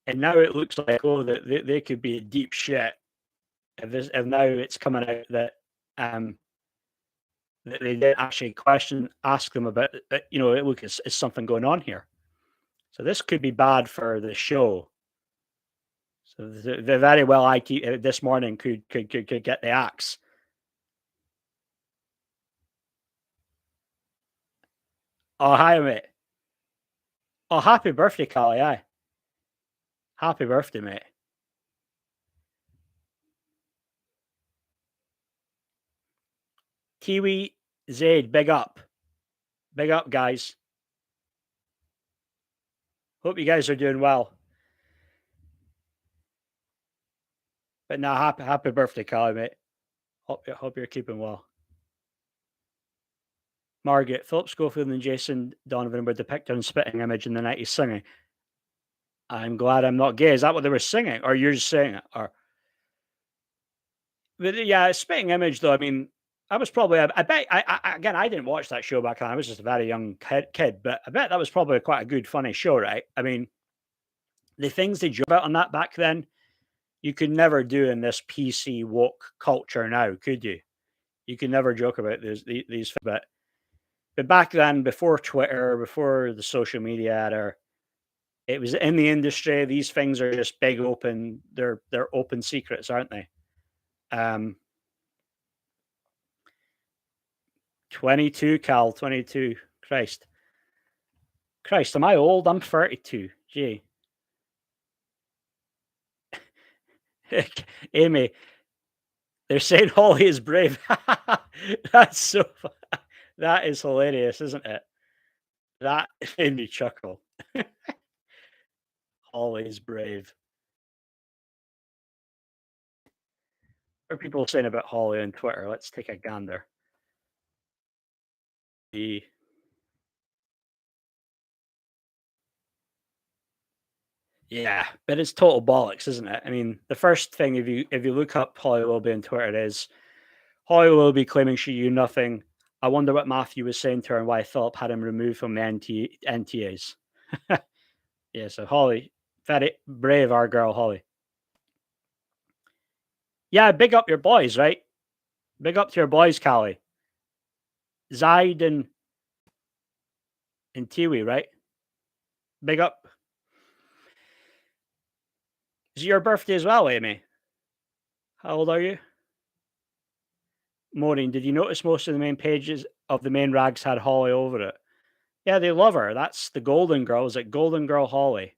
[SPEAKER 1] and now it looks like they could be in deep shit. If now it's coming out that that they didn't actually ask them about it. Look, is something going on here? So this could be bad for the show. So the very well IT this morning could get the axe. Oh, hi, mate. Oh, happy birthday, Callie. Aye. Happy birthday, mate. Kiwi Zaid, big up. Big up, guys. Hope you guys are doing well. But now, happy birthday, Callie, mate. Hope you're keeping well. Margaret, Phillip Schofield and Jason Donovan were depicted on spitting image in the 90s singing. I'm glad I'm not gay. Is that what they were singing? Or you're just saying it? But yeah, spitting image though. I mean, I was probably. I bet. Again, I didn't watch that show back then. I was just a very young kid. But I bet that was probably quite a good, funny show, right? I mean, the things they joke about on that back then, you could never do in this PC woke culture now, could you? You could never joke about these. But back then, before Twitter, before the social media era, it was in the industry. These things are just big open. They're open secrets, aren't they? 22, Cal, 22. Christ, am I old? I'm 32. Gee. Amy, they're saying Holly is brave. That's so. That is hilarious, isn't it? That made me chuckle. Holly is brave. What are people saying about Holly on Twitter? Let's take a gander. The Yeah, but it's total bollocks, isn't it? I mean, the first thing if you look up Holly Willoughby on Twitter, it is Holly Willoughby claiming she knew nothing. I wonder what Matthew was saying to her and why Philip had him removed from the NTAs. Yeah, so Holly, very brave, our girl Holly. Yeah, big up your boys, right? Big up to your boys, Callie. Zaid and Tiwi, right? Big up. Is it your birthday as well, Amy? How old are you? Maureen, did you notice most of the main pages of the main rags had Holly over it? Yeah, they love her. That's the Golden Girl. Is it Golden Girl Holly?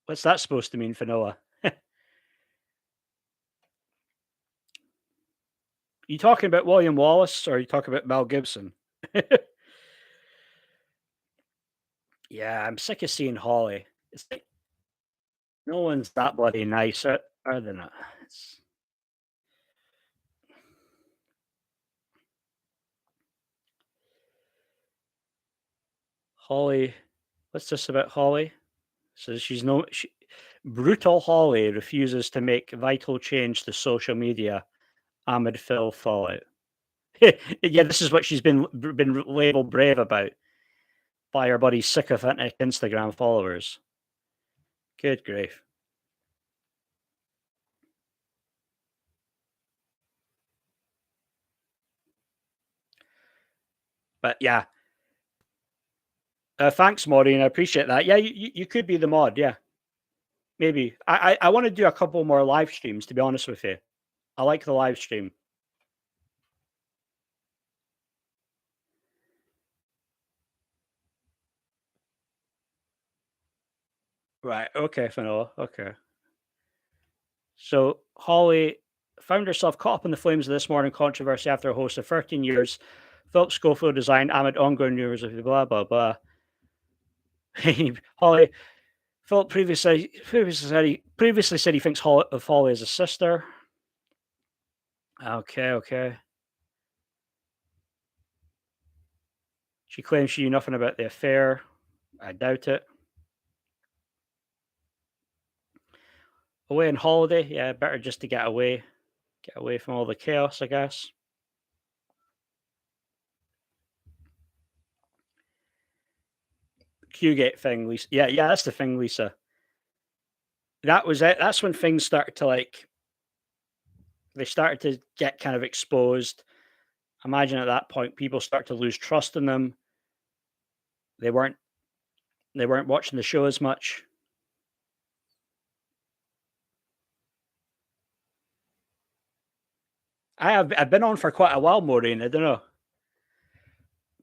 [SPEAKER 1] What's that supposed to mean, Finola? You talking about William Wallace or are you talking about Mel Gibson? Yeah, I'm sick of seeing Holly. It's like no one's that bloody nice, are they not? Holly, what's this about Holly? So brutal Holly refuses to make vital change to social media amid Phil fallout. Yeah, this is what she's been labeled brave about by her buddy sycophantic Instagram followers. Good grief. But yeah, thanks, Maureen. I appreciate that. Yeah, you could be the mod. Yeah, maybe. I want to do a couple more live streams. To be honest with you, I like the live stream. Right. Okay, Finola. Okay. So Holly found herself caught up in the flames of this morning controversy after a host of 13 years. Phillip Schofield resigned amid ongoing rumors of blah blah blah. Holly Philip previously said he thinks of Holly as a sister. Okay. She claims she knew nothing about the affair. I doubt it. Away on holiday, yeah, better just to get away from all the chaos, I guess. Qgate thing, Lisa. Yeah, that's the thing, Lisa. That was it. That's when things started to they started to get kind of exposed. Imagine at that point, people start to lose trust in them. They weren't watching the show as much. I've been on for quite a while, Maureen. I don't know,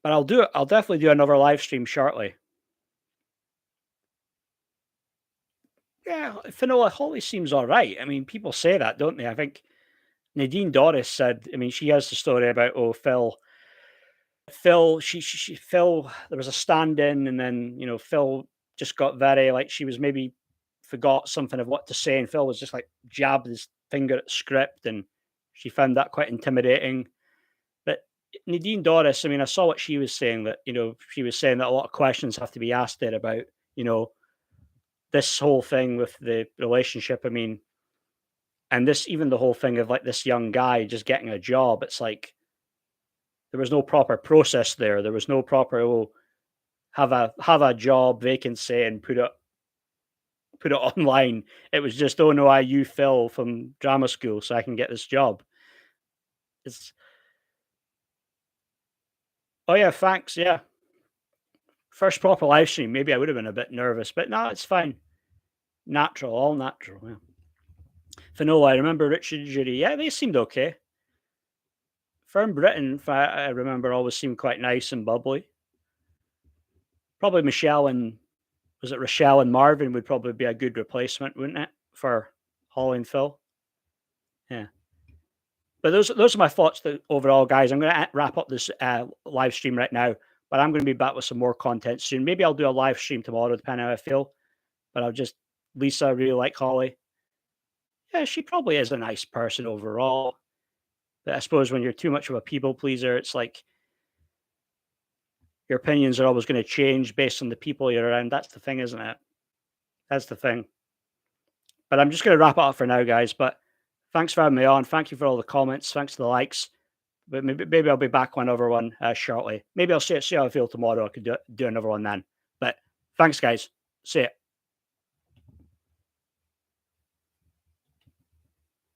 [SPEAKER 1] but I'll do it. I'll definitely do another live stream shortly. Yeah, Finola Holly seems all right. I mean, people say that, don't they? I think Nadine Doris said. I mean, she has the story about Phil. Phil. There was a stand-in, and then Phil just got very like she was maybe forgot something of what to say, and Phil was just like jabbed his finger at script, and she found that quite intimidating. But Nadine Doris, I mean, I saw what she was saying that she was saying that a lot of questions have to be asked there about this whole thing with the relationship. I mean, and this even the whole thing of like this young guy just getting a job. It's like there was no proper process there. There was no proper have a job vacancy and put it online. It was just oh no, you Phil from drama school, so I can get this job. It's oh yeah, thanks. Yeah, first proper live stream. Maybe I would have been a bit nervous, but no, it's fine. Natural, all natural. Yeah. Finola, I remember Richard and Judy. Yeah, they seemed okay. Fern Britain, I remember, always seemed quite nice and bubbly. Probably Michelle and was it Rochelle and Marvin would probably be a good replacement, wouldn't it, for Holly and Phil? Yeah. But those are my thoughts overall, guys. I'm going to wrap up this live stream right now, but I'm going to be back with some more content soon. Maybe I'll do a live stream tomorrow, depending on how I feel. But Lisa, I really like Holly. Yeah, she probably is a nice person overall. But I suppose when you're too much of a people pleaser, it's like your opinions are always going to change based on the people you're around. That's the thing, isn't it? That's the thing. But I'm just going to wrap it up for now, guys. But thanks for having me on. Thank you for all the comments. Thanks for the likes. But maybe I'll be back on another one shortly. Maybe I'll see how I feel tomorrow. I could do another one then. But thanks, guys. See ya.